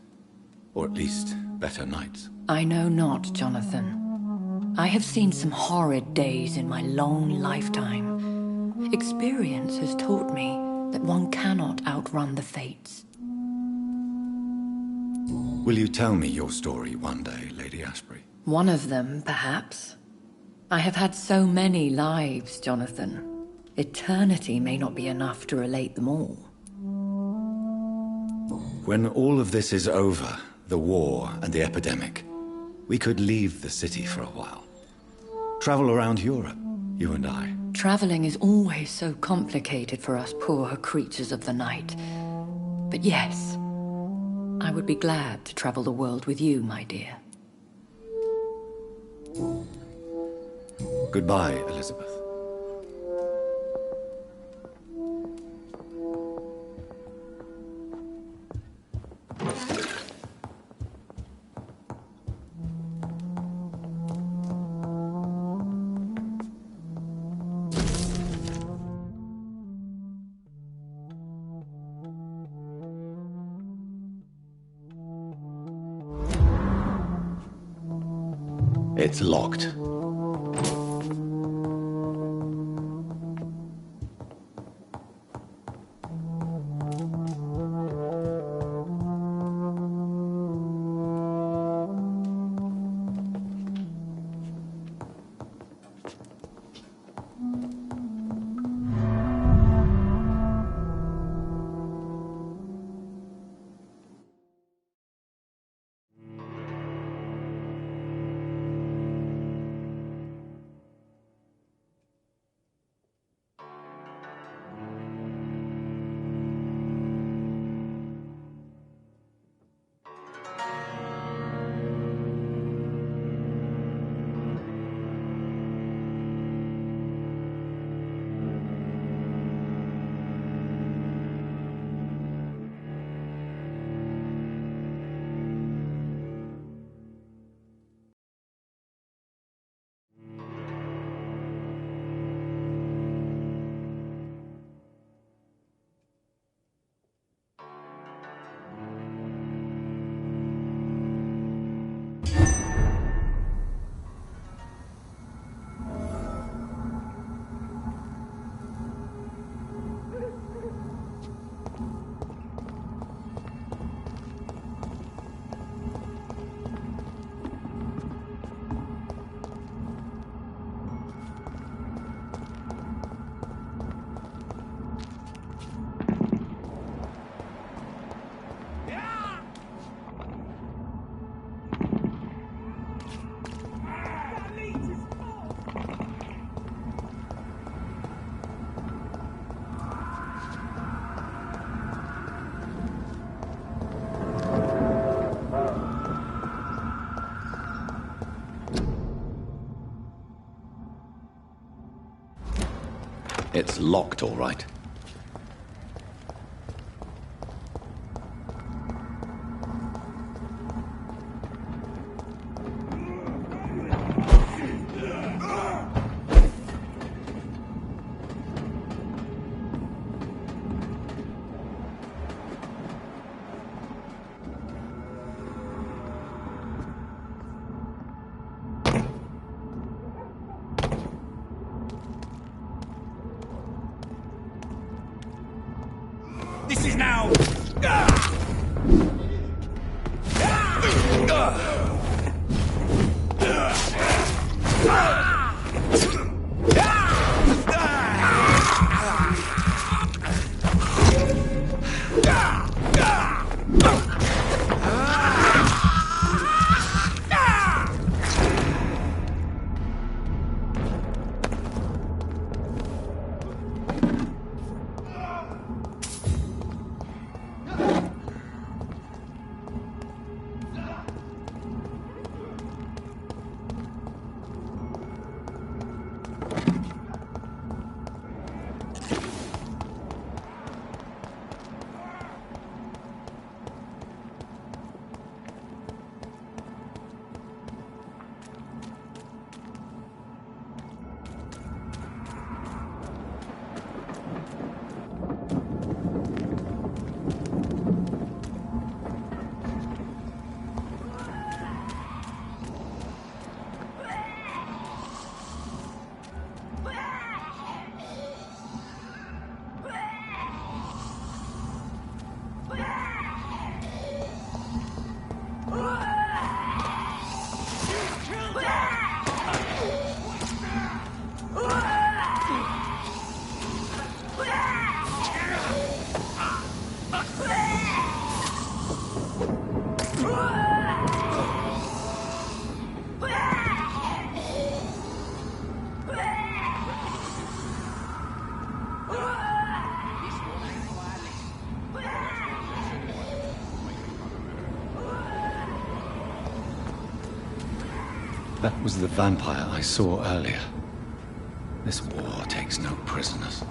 Or at least better nights. I know not, Jonathan. I have seen some horrid days in my long lifetime. Experience has taught me that one cannot outrun the fates. Will you tell me your story one day, Lady Ashbury? One of them, perhaps. I have had so many lives, Jonathan. Eternity may not be enough to relate them all. When all of this is over, the war and the epidemic, we could leave the city for a while. Travel around Europe, you and I. Traveling is always so complicated for us poor creatures of the night. But yes, I would be glad to travel the world with you, my dear. Goodbye, Elizabeth. It's locked. It's locked, all right. This is now. That was the vampire I saw earlier. This war takes no prisoners.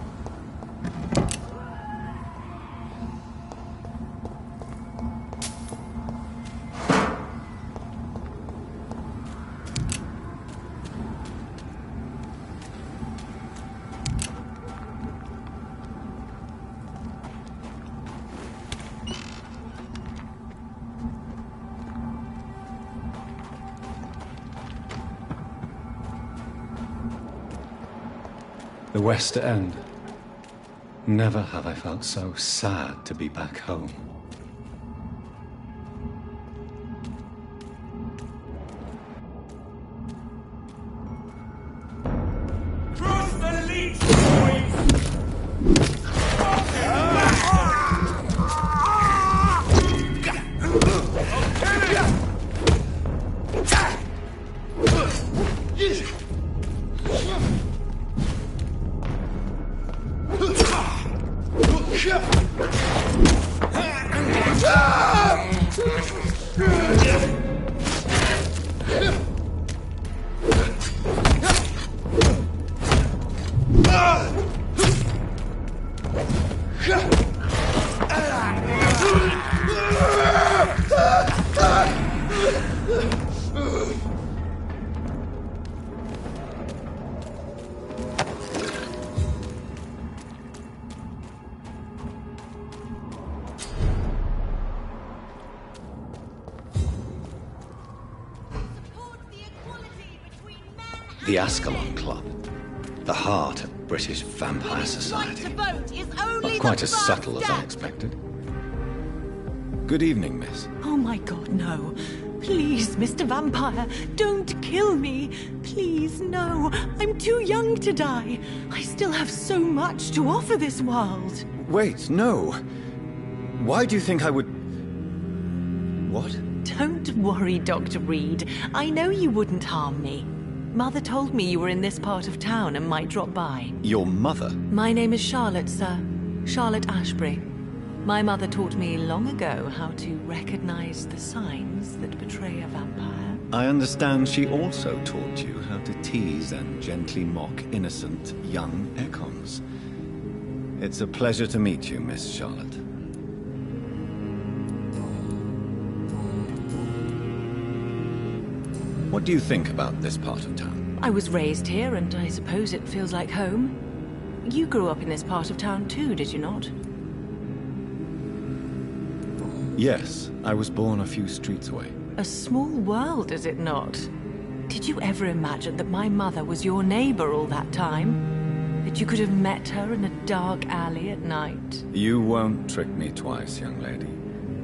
The West End. Never have I felt so sad to be back home. Cross the leech, boys! The Ascalon Club. The heart of British Vampire Society. Not quite as subtle as I expected. Good evening, miss. Oh my god, no. Please, Mr. Vampire, don't kill me. Please, no. I'm too young to die. I still have so much to offer this world. Wait, no. Why do you think I would... What? Don't worry, Dr. Reed. I know you wouldn't harm me. Mother told me you were in this part of town and might drop by. Your mother? My name is Charlotte, sir. Charlotte Ashbury. My mother taught me long ago how to recognize the signs that betray a vampire. I understand she also taught you how to tease and gently mock innocent young Econs. It's a pleasure to meet you, Miss Charlotte. What do you think about this part of town? I was raised here, and I suppose it feels like home. You grew up in this part of town too, did you not? Yes, I was born a few streets away. A small world, is it not? Did you ever imagine that my mother was your neighbor all that time? That you could have met her in a dark alley at night? You won't trick me twice, young lady.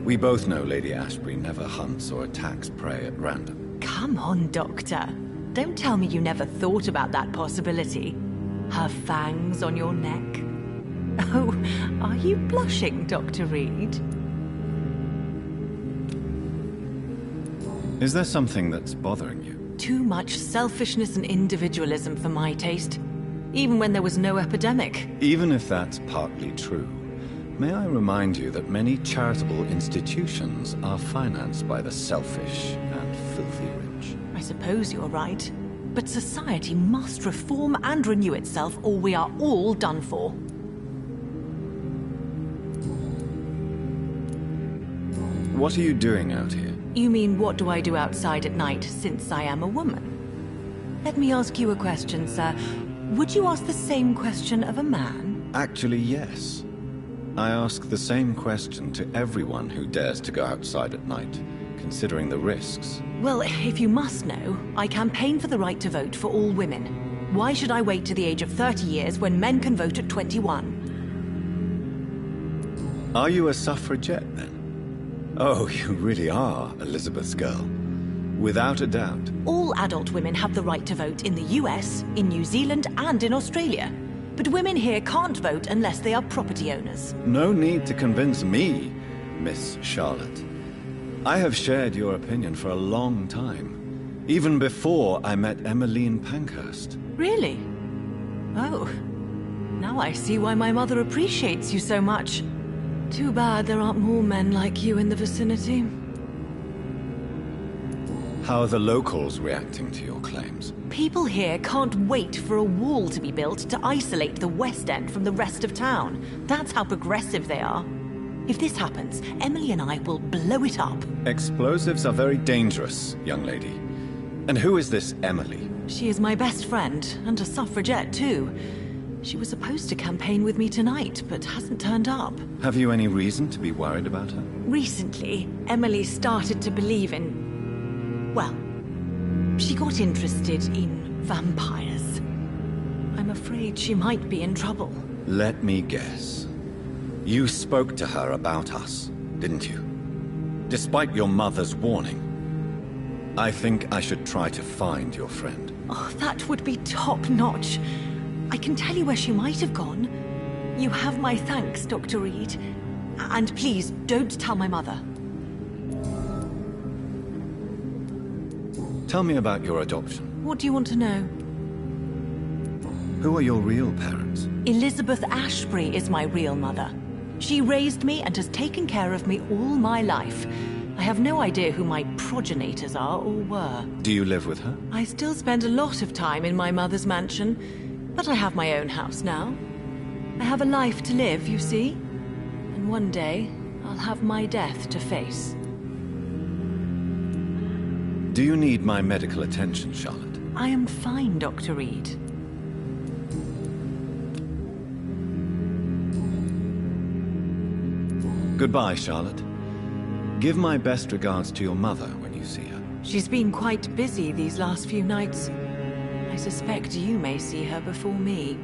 We both know Lady Ashbury never hunts or attacks prey at random. Come on, Doctor. Don't tell me you never thought about that possibility. Her fangs on your neck. Oh, are you blushing, Dr. Reed? Is there something that's bothering you? Too much selfishness and individualism for my taste. Even when there was no epidemic. Even if that's partly true, may I remind you that many charitable institutions are financed by the selfish and filthy rich. I suppose you're right. But society must reform and renew itself, or we are all done for. What are you doing out here? You mean, what do I do outside at night, since I am a woman? Let me ask you a question, sir. Would you ask the same question of a man? Actually, yes. I ask the same question to everyone who dares to go outside at night, considering the risks. Well, if you must know, I campaign for the right to vote for all women. Why should I wait to the age of 30 years when men can vote at 21? Are you a suffragette, then? Oh, you really are Elizabeth's girl. Without a doubt. All adult women have the right to vote in the US, in New Zealand, and in Australia. But women here can't vote unless they are property owners. No need to convince me, Miss Charlotte. I have shared your opinion for a long time. Even before I met Emmeline Pankhurst. Really? Oh. Now I see why my mother appreciates you so much. Too bad there aren't more men like you in the vicinity. How are the locals reacting to your claims? People here can't wait for a wall to be built to isolate the West End from the rest of town. That's how progressive they are. If this happens, Emily and I will blow it up. Explosives are very dangerous, young lady. And who is this Emily? She is my best friend, and a suffragette too. She was supposed to campaign with me tonight, but hasn't turned up. Have you any reason to be worried about her? Recently, Emily started to believe in... well, she got interested in vampires. I'm afraid she might be in trouble. Let me guess. You spoke to her about us, didn't you? Despite your mother's warning. I think I should try to find your friend. Oh, that would be top-notch. I can tell you where she might have gone. You have my thanks, Dr. Reed. And please, don't tell my mother. Tell me about your adoption. What do you want to know? Who are your real parents? Elizabeth Ashbury is my real mother. She raised me and has taken care of me all my life. I have no idea who my progenitors are or were. Do you live with her? I still spend a lot of time in my mother's mansion, but I have my own house now. I have a life to live, you see. And one day, I'll have my death to face. Do you need my medical attention, Charlotte? I am fine, Dr. Reed. Goodbye, Charlotte. Give my best regards to your mother when you see her. She's been quite busy these last few nights. I suspect you may see her before me.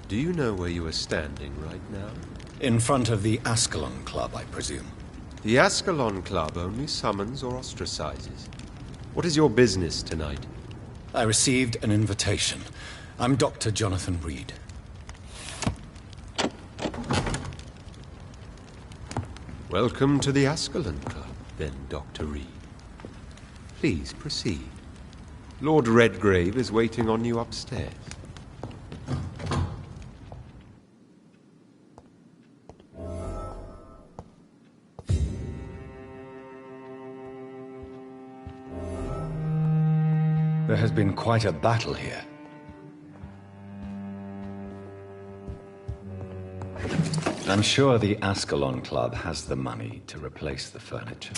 Do you know where you are standing right now? In front of the Ascalon Club, I presume. The Ascalon Club only summons or ostracizes. What is your business tonight? I received an invitation. I'm Dr. Jonathan Reed. Welcome to the Ascalon Club, then, Dr. Reed. Please proceed. Lord Redgrave is waiting on you upstairs. There has been quite a battle here. I'm sure the Ascalon Club has the money to replace the furniture.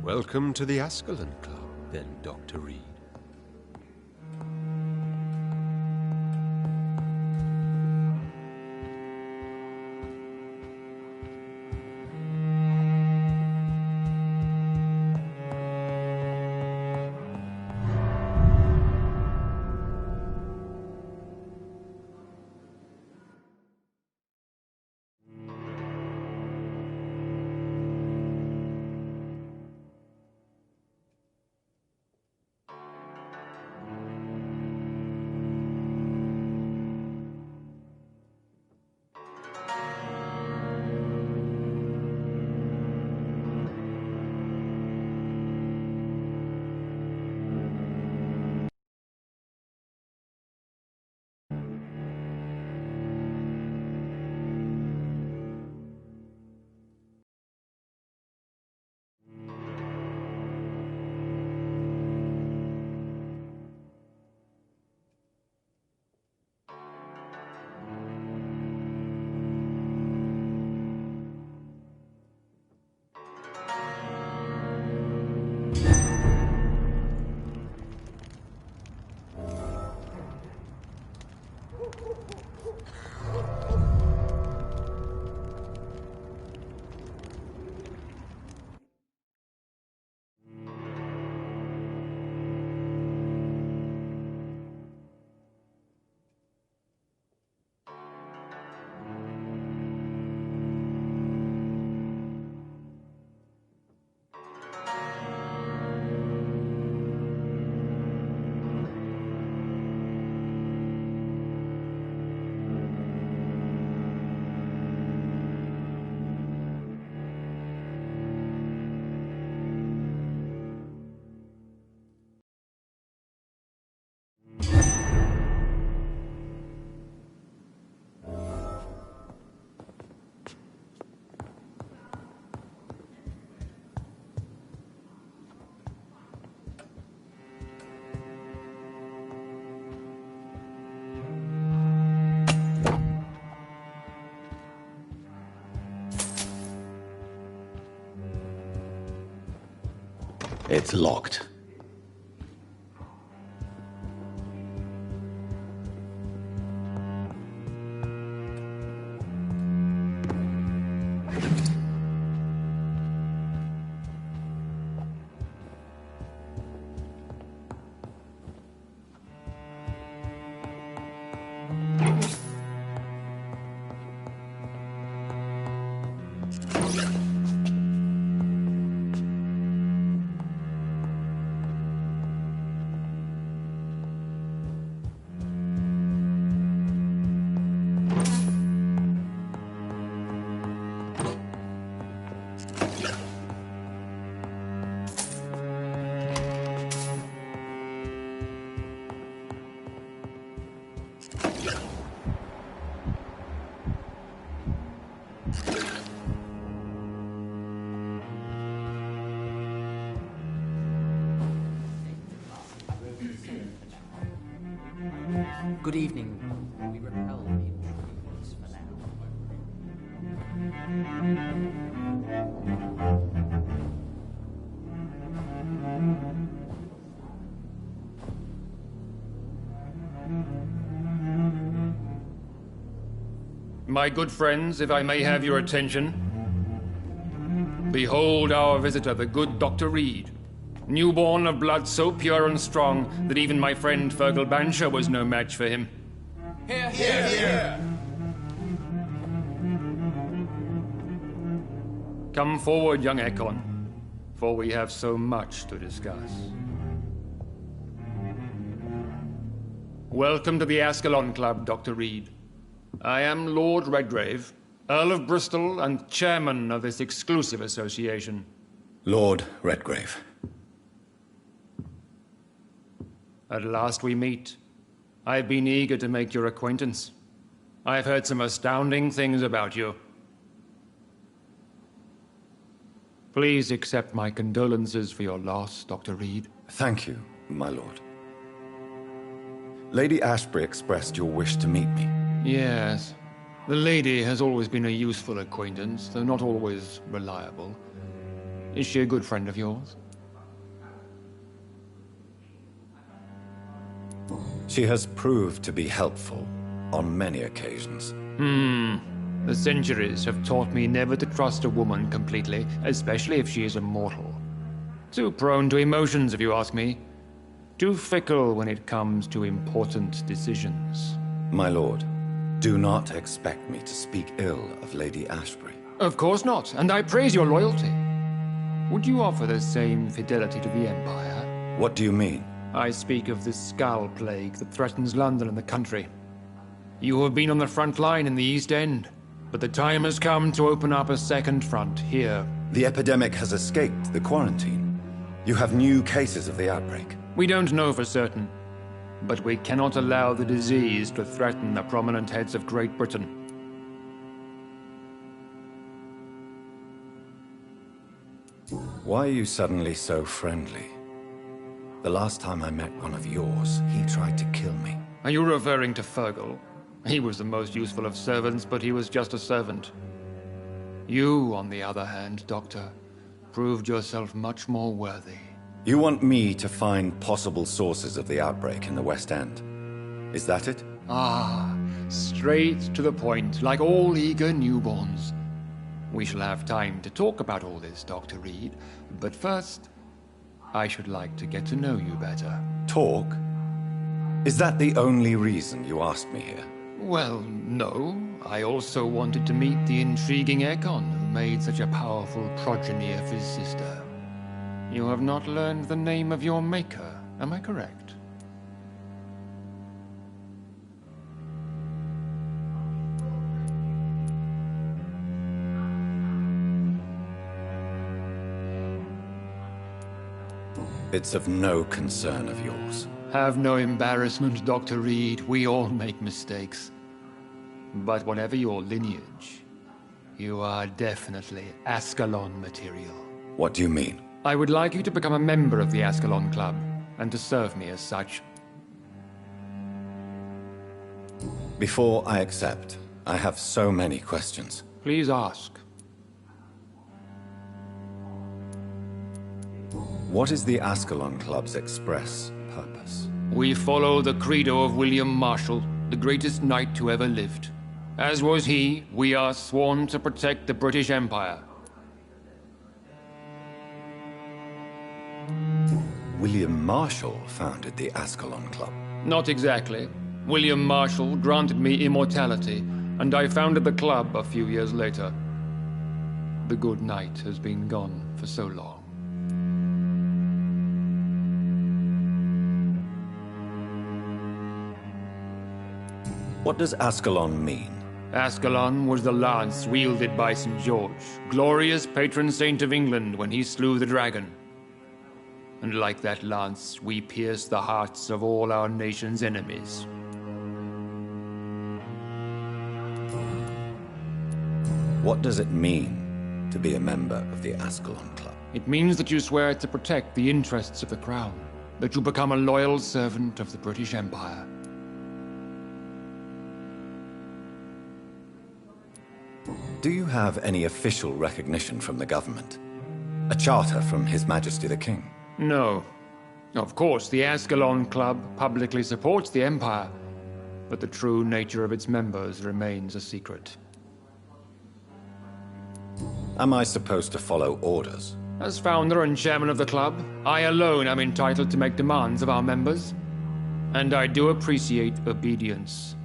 Welcome to the Ascalon Club, then, Dr. Reed. It's locked. Good evening. We repel the intruders for now. My good friends, if I may have your attention. Behold our visitor, the good Dr. Reed. Newborn of blood so pure and strong that even my friend Fergal Bansher was no match for him. Here, here, here! Come forward, young Ekon, for we have so much to discuss. Welcome to the Ascalon Club, Dr. Reed. I am Lord Redgrave, Earl of Bristol and chairman of this exclusive association. Lord Redgrave. At last we meet. I've been eager to make your acquaintance. I've heard some astounding things about you. Please accept my condolences for your loss, Dr. Reed. Thank you, my lord. Lady Ashbury expressed your wish to meet me. Yes. The lady has always been a useful acquaintance, though not always reliable. Is she a good friend of yours? She has proved to be helpful on many occasions. The centuries have taught me never to trust a woman completely, especially if she is a mortal. Too prone to emotions, if you ask me. Too fickle when it comes to important decisions. My lord, do not expect me to speak ill of Lady Ashbury. Of course not, and I praise your loyalty. Would you offer the same fidelity to the Empire? What do you mean? I speak of the Skull Plague that threatens London and the country. You have been on the front line in the East End, but the time has come to open up a second front here. The epidemic has escaped the quarantine. You have new cases of the outbreak. We don't know for certain, but we cannot allow the disease to threaten the prominent heads of Great Britain. Why are you suddenly so friendly? The last time I met one of yours, he tried to kill me. Are you referring to Fergal? He was the most useful of servants, but he was just a servant. You, on the other hand, Doctor, proved yourself much more worthy. You want me to find possible sources of the outbreak in the West End? Is that it? Ah, straight to the point, like all eager newborns. We shall have time to talk about all this, Dr. Reed, but first, I should like to get to know you better. Talk? Is that the only reason you asked me here? Well, no. I also wanted to meet the intriguing Ekon who made such a powerful progeny of his sister. You have not learned the name of your maker, am I correct? It's of no concern of yours. Have no embarrassment, Dr. Reed. We all make mistakes. But whatever your lineage, you are definitely Ascalon material. What do you mean? I would like you to become a member of the Ascalon Club, and to serve me as such. Before I accept, I have so many questions. Please ask. What is the Ascalon Club's express purpose? We follow the credo of William Marshall, the greatest knight who ever lived. As was he, we are sworn to protect the British Empire. William Marshall founded the Ascalon Club. Not exactly. William Marshall granted me immortality, and I founded the club a few years later. The good knight has been gone for so long. What does Ascalon mean? Ascalon was the lance wielded by St. George, glorious patron saint of England when he slew the dragon. And like that lance, we pierce the hearts of all our nation's enemies. What does it mean to be a member of the Ascalon Club? It means that you swear to protect the interests of the crown, that you become a loyal servant of the British Empire. Do you have any official recognition from the government? A charter from His Majesty the King? No. Of course, the Ascalon Club publicly supports the Empire, but the true nature of its members remains a secret. Am I supposed to follow orders? As founder and chairman of the club, I alone am entitled to make demands of our members, and I do appreciate obedience.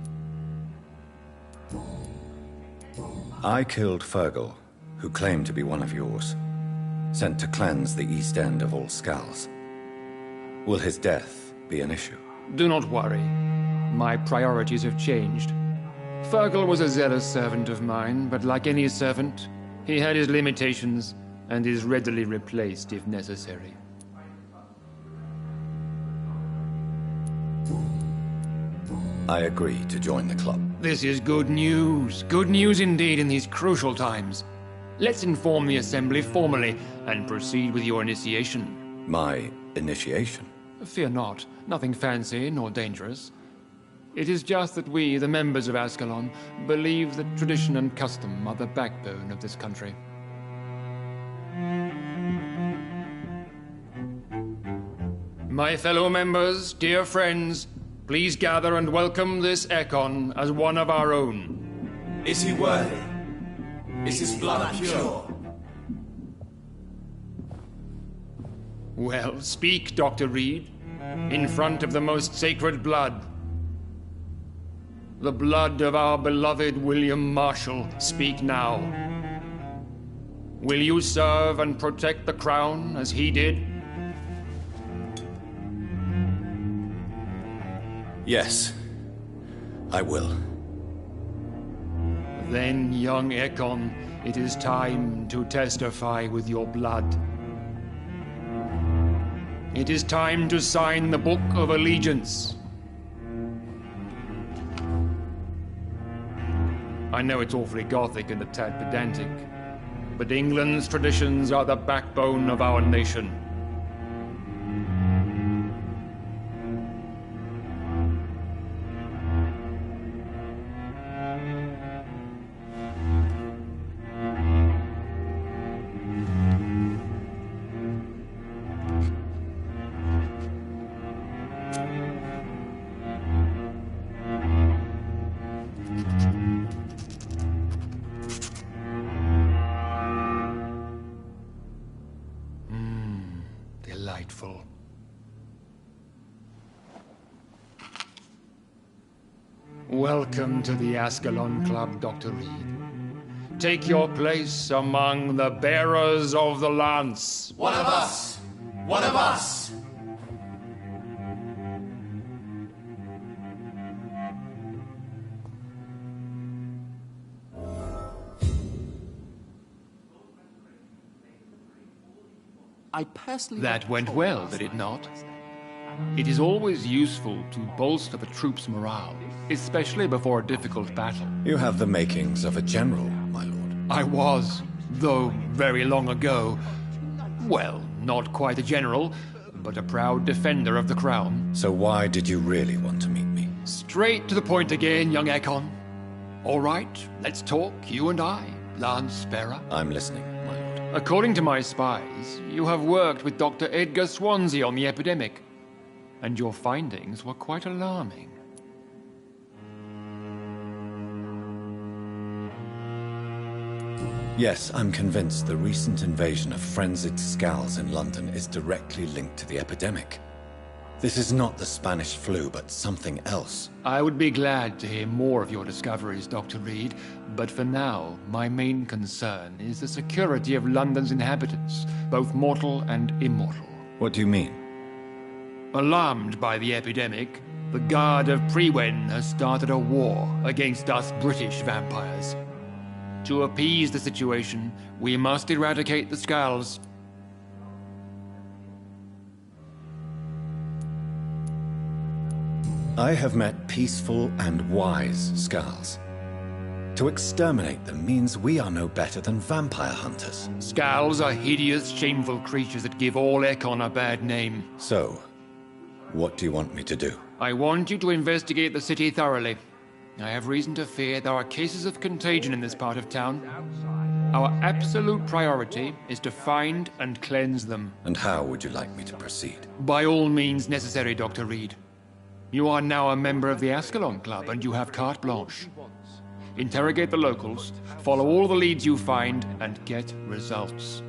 I killed Fergal, who claimed to be one of yours, sent to cleanse the East End of all Skulls. Will his death be an issue? Do not worry. My priorities have changed. Fergal was a zealous servant of mine, but like any servant, he had his limitations and is readily replaced if necessary. I agree to join the club. This is good news. Good news indeed in these crucial times. Let's inform the Assembly formally and proceed with your initiation. My initiation? Fear not. Nothing fancy nor dangerous. It is just that we, the members of Ascalon, believe that tradition and custom are the backbone of this country. My fellow members, dear friends, please gather and welcome this Ekon as one of our own. Is he worthy? Is his blood pure? Well, speak, Dr. Reed, in front of the most sacred blood. The blood of our beloved William Marshall, speak now. Will you serve and protect the crown as he did? Yes, I will. Then, young Ekon, it is time to testify with your blood. It is time to sign the Book of Allegiance. I know it's awfully gothic and a tad pedantic, but England's traditions are the backbone of our nation. Delightful. Welcome to the Ascalon Club, Dr. Reed. Take your place among the bearers of the lance. One of us! One of us! I personally... That went well, did it not? It is always useful to bolster the troops' morale, especially before a difficult battle. You have the makings of a general, my lord. I was, though very long ago. Well, not quite a general, but a proud defender of the crown. So why did you really want to meet me? Straight to the point again, young Ekon. All right, let's talk, you and I, Lance Bearer. I'm listening, my lord. According to my spies, you have worked with Dr. Edgar Swansea on the epidemic, and your findings were quite alarming. Yes, I'm convinced the recent invasion of frenzied Scows in London is directly linked to the epidemic. This is not the Spanish flu, but something else. I would be glad to hear more of your discoveries, Dr. Reed, but for now, my main concern is the security of London's inhabitants, both mortal and immortal. What do you mean? Alarmed by the epidemic, the Guard of Priwen has started a war against us British vampires. To appease the situation, we must eradicate the Skulls. I have met peaceful and wise Skulls. To exterminate them means we are no better than vampire hunters. Skulls are hideous, shameful creatures that give all Ekon a bad name. So, what do you want me to do? I want you to investigate the city thoroughly. I have reason to fear there are cases of contagion in this part of town. Our absolute priority is to find and cleanse them. And how would you like me to proceed? By all means necessary, Dr. Reed. You are now a member of the Ascalon Club and you have carte blanche. Interrogate the locals, follow all the leads you find, and get results.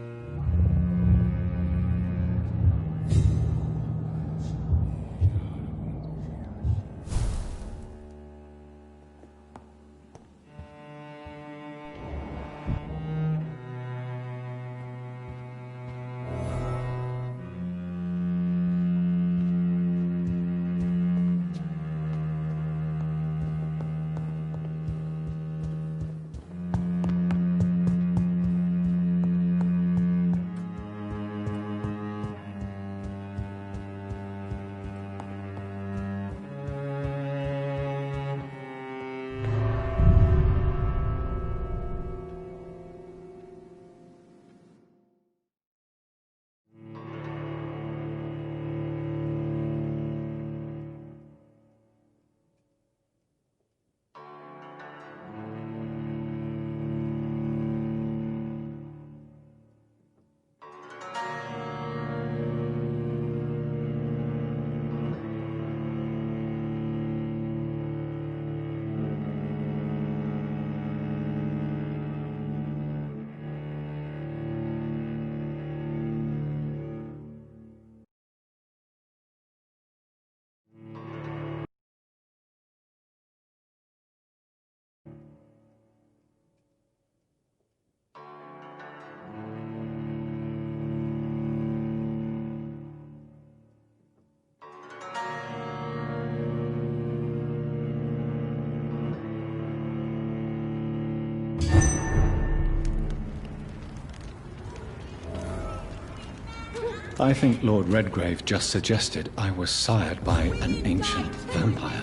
I think Lord Redgrave just suggested I was sired by an ancient vampire.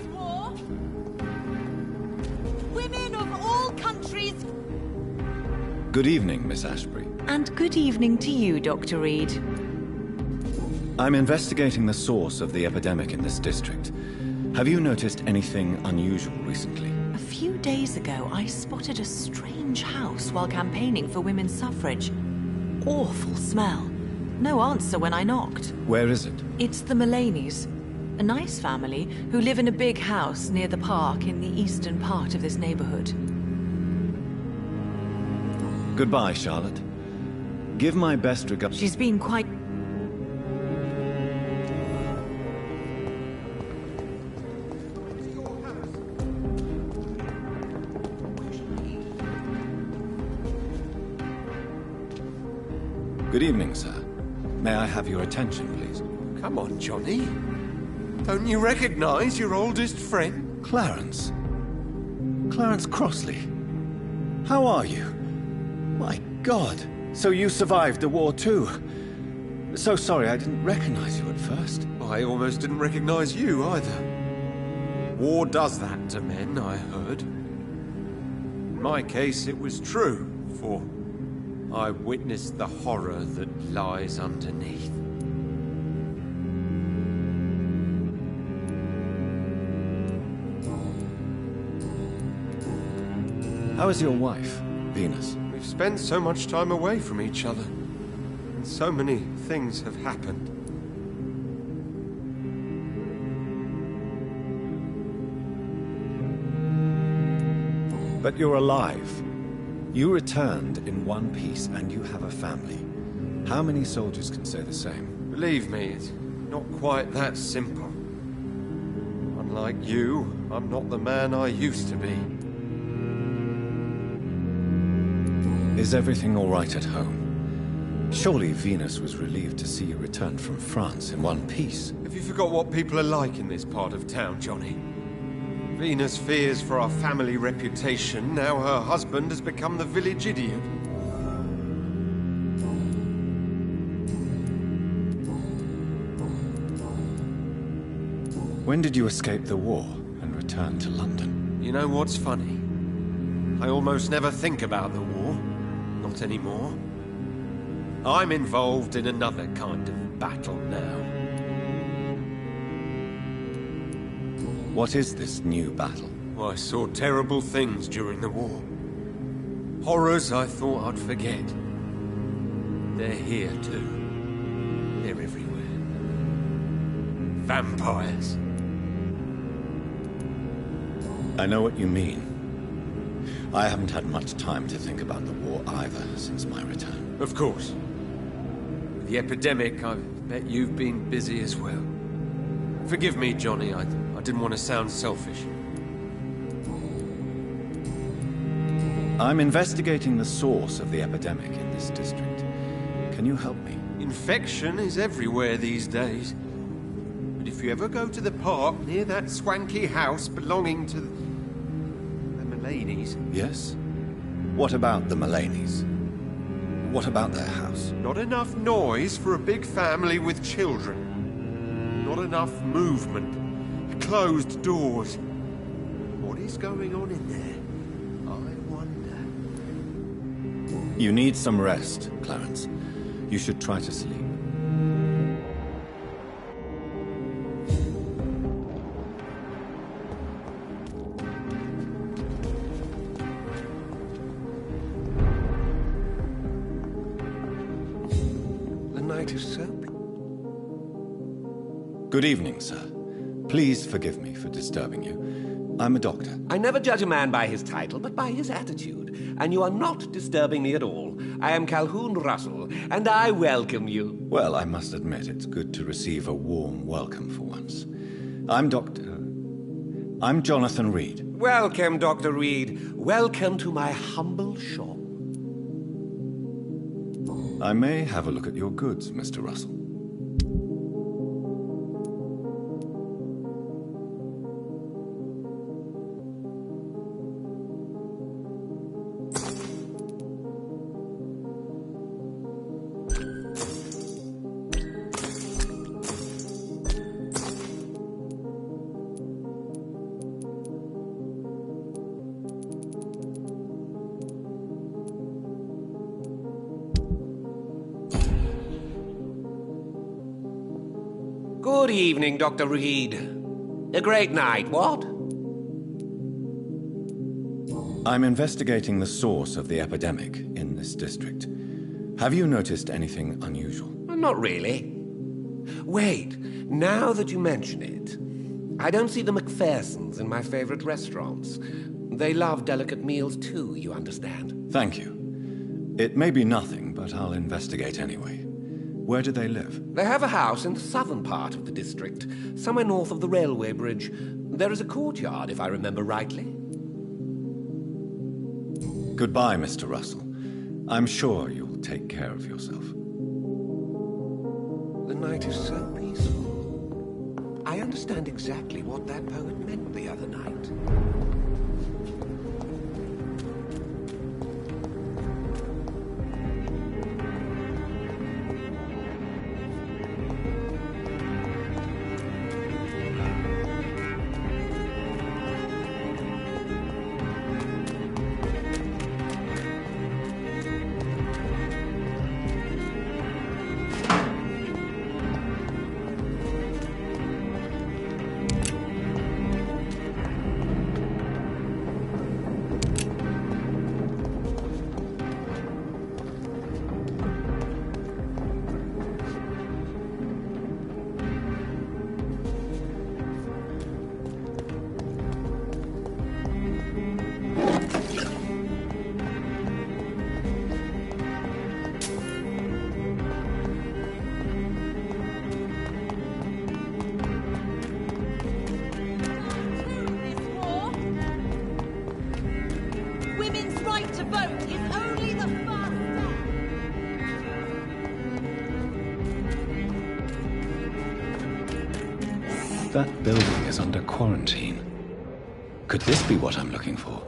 Women of all countries! Good evening, Miss Ashbury. And good evening to you, Dr. Reed. I'm investigating the source of the epidemic in this district. Have you noticed anything unusual recently? A few days ago, I spotted a strange house while campaigning for women's suffrage. Awful smell. No answer when I knocked. Where is it? It's the Mullaneys, a nice family who live in a big house near the park in the eastern part of this neighborhood. Goodbye, Charlotte. Give my best regards. She's been quite... Good evening, sir. May I have your attention, please? Come on, Johnny. Don't you recognize your oldest friend? Clarence. Clarence Crossley. How are you? My God. So you survived the war too. So sorry I didn't recognize you at first. I almost didn't recognize you either. War does that to men, I heard. In my case, it was true, for I witnessed the horror that lies underneath. How is your wife, Venus? We We've spent so much time away from each other, and so many things have happened. But you're alive. You returned in one piece, and you have a family. How many soldiers can say the same? Believe me, it's not quite that simple. Unlike you, I'm not the man I used to be. Is everything all right at home? Surely Venus was relieved to see you return from France in one piece. Have you forgot what people are like in this part of town, Johnny? Venus fears for our family reputation. Now her husband has become the village idiot. When did you escape the war and return to London? You know what's funny? I almost never think about the war. Not anymore. I'm involved in another kind of battle now. What is this new battle? I saw terrible things during the war. Horrors I thought I'd forget. They're here too. They're everywhere. Vampires. I know what you mean. I haven't had much time to think about the war either since my return. Of course. With the epidemic, I bet you've been busy as well. Forgive me, Johnny, I didn't want to sound selfish. I'm investigating the source of the epidemic in this district. Can you help me? Infection is everywhere these days. But if you ever go to the park near that swanky house belonging to the Mullaneys... Yes? What about the Mullaneys? What about their house? Not enough noise for a big family with children. Not enough movement. Closed doors. What is going on in there? I wonder. You need some rest, Clarence. You should try to sleep. The night is so... Good evening, sir. Please forgive me for disturbing you. I'm a doctor. I never judge a man by his title, but by his attitude. And you are not disturbing me at all. I am Calhoun Russell, and I welcome you. Well, I must admit it's good to receive a warm welcome for once. I'm Jonathan Reed. Welcome, Dr. Reed. Welcome to my humble shop. I may have a look at your goods, Mr. Russell. Good evening, Dr. Reed. A great night, what? I'm investigating the source of the epidemic in this district. Have you noticed anything unusual? Not really. Wait, now that you mention it, I don't see the McPhersons in my favorite restaurants. They love delicate meals too, you understand. Thank you. It may be nothing, but I'll investigate anyway. Where do they live? They have a house in the southern part of the district, somewhere north of the railway bridge. There is a courtyard, if I remember rightly. Goodbye, Mr. Russell. I'm sure you'll take care of yourself. The night is so peaceful. I understand exactly what that poet meant the other night. that building is under quarantine. Could this be what I'm looking for?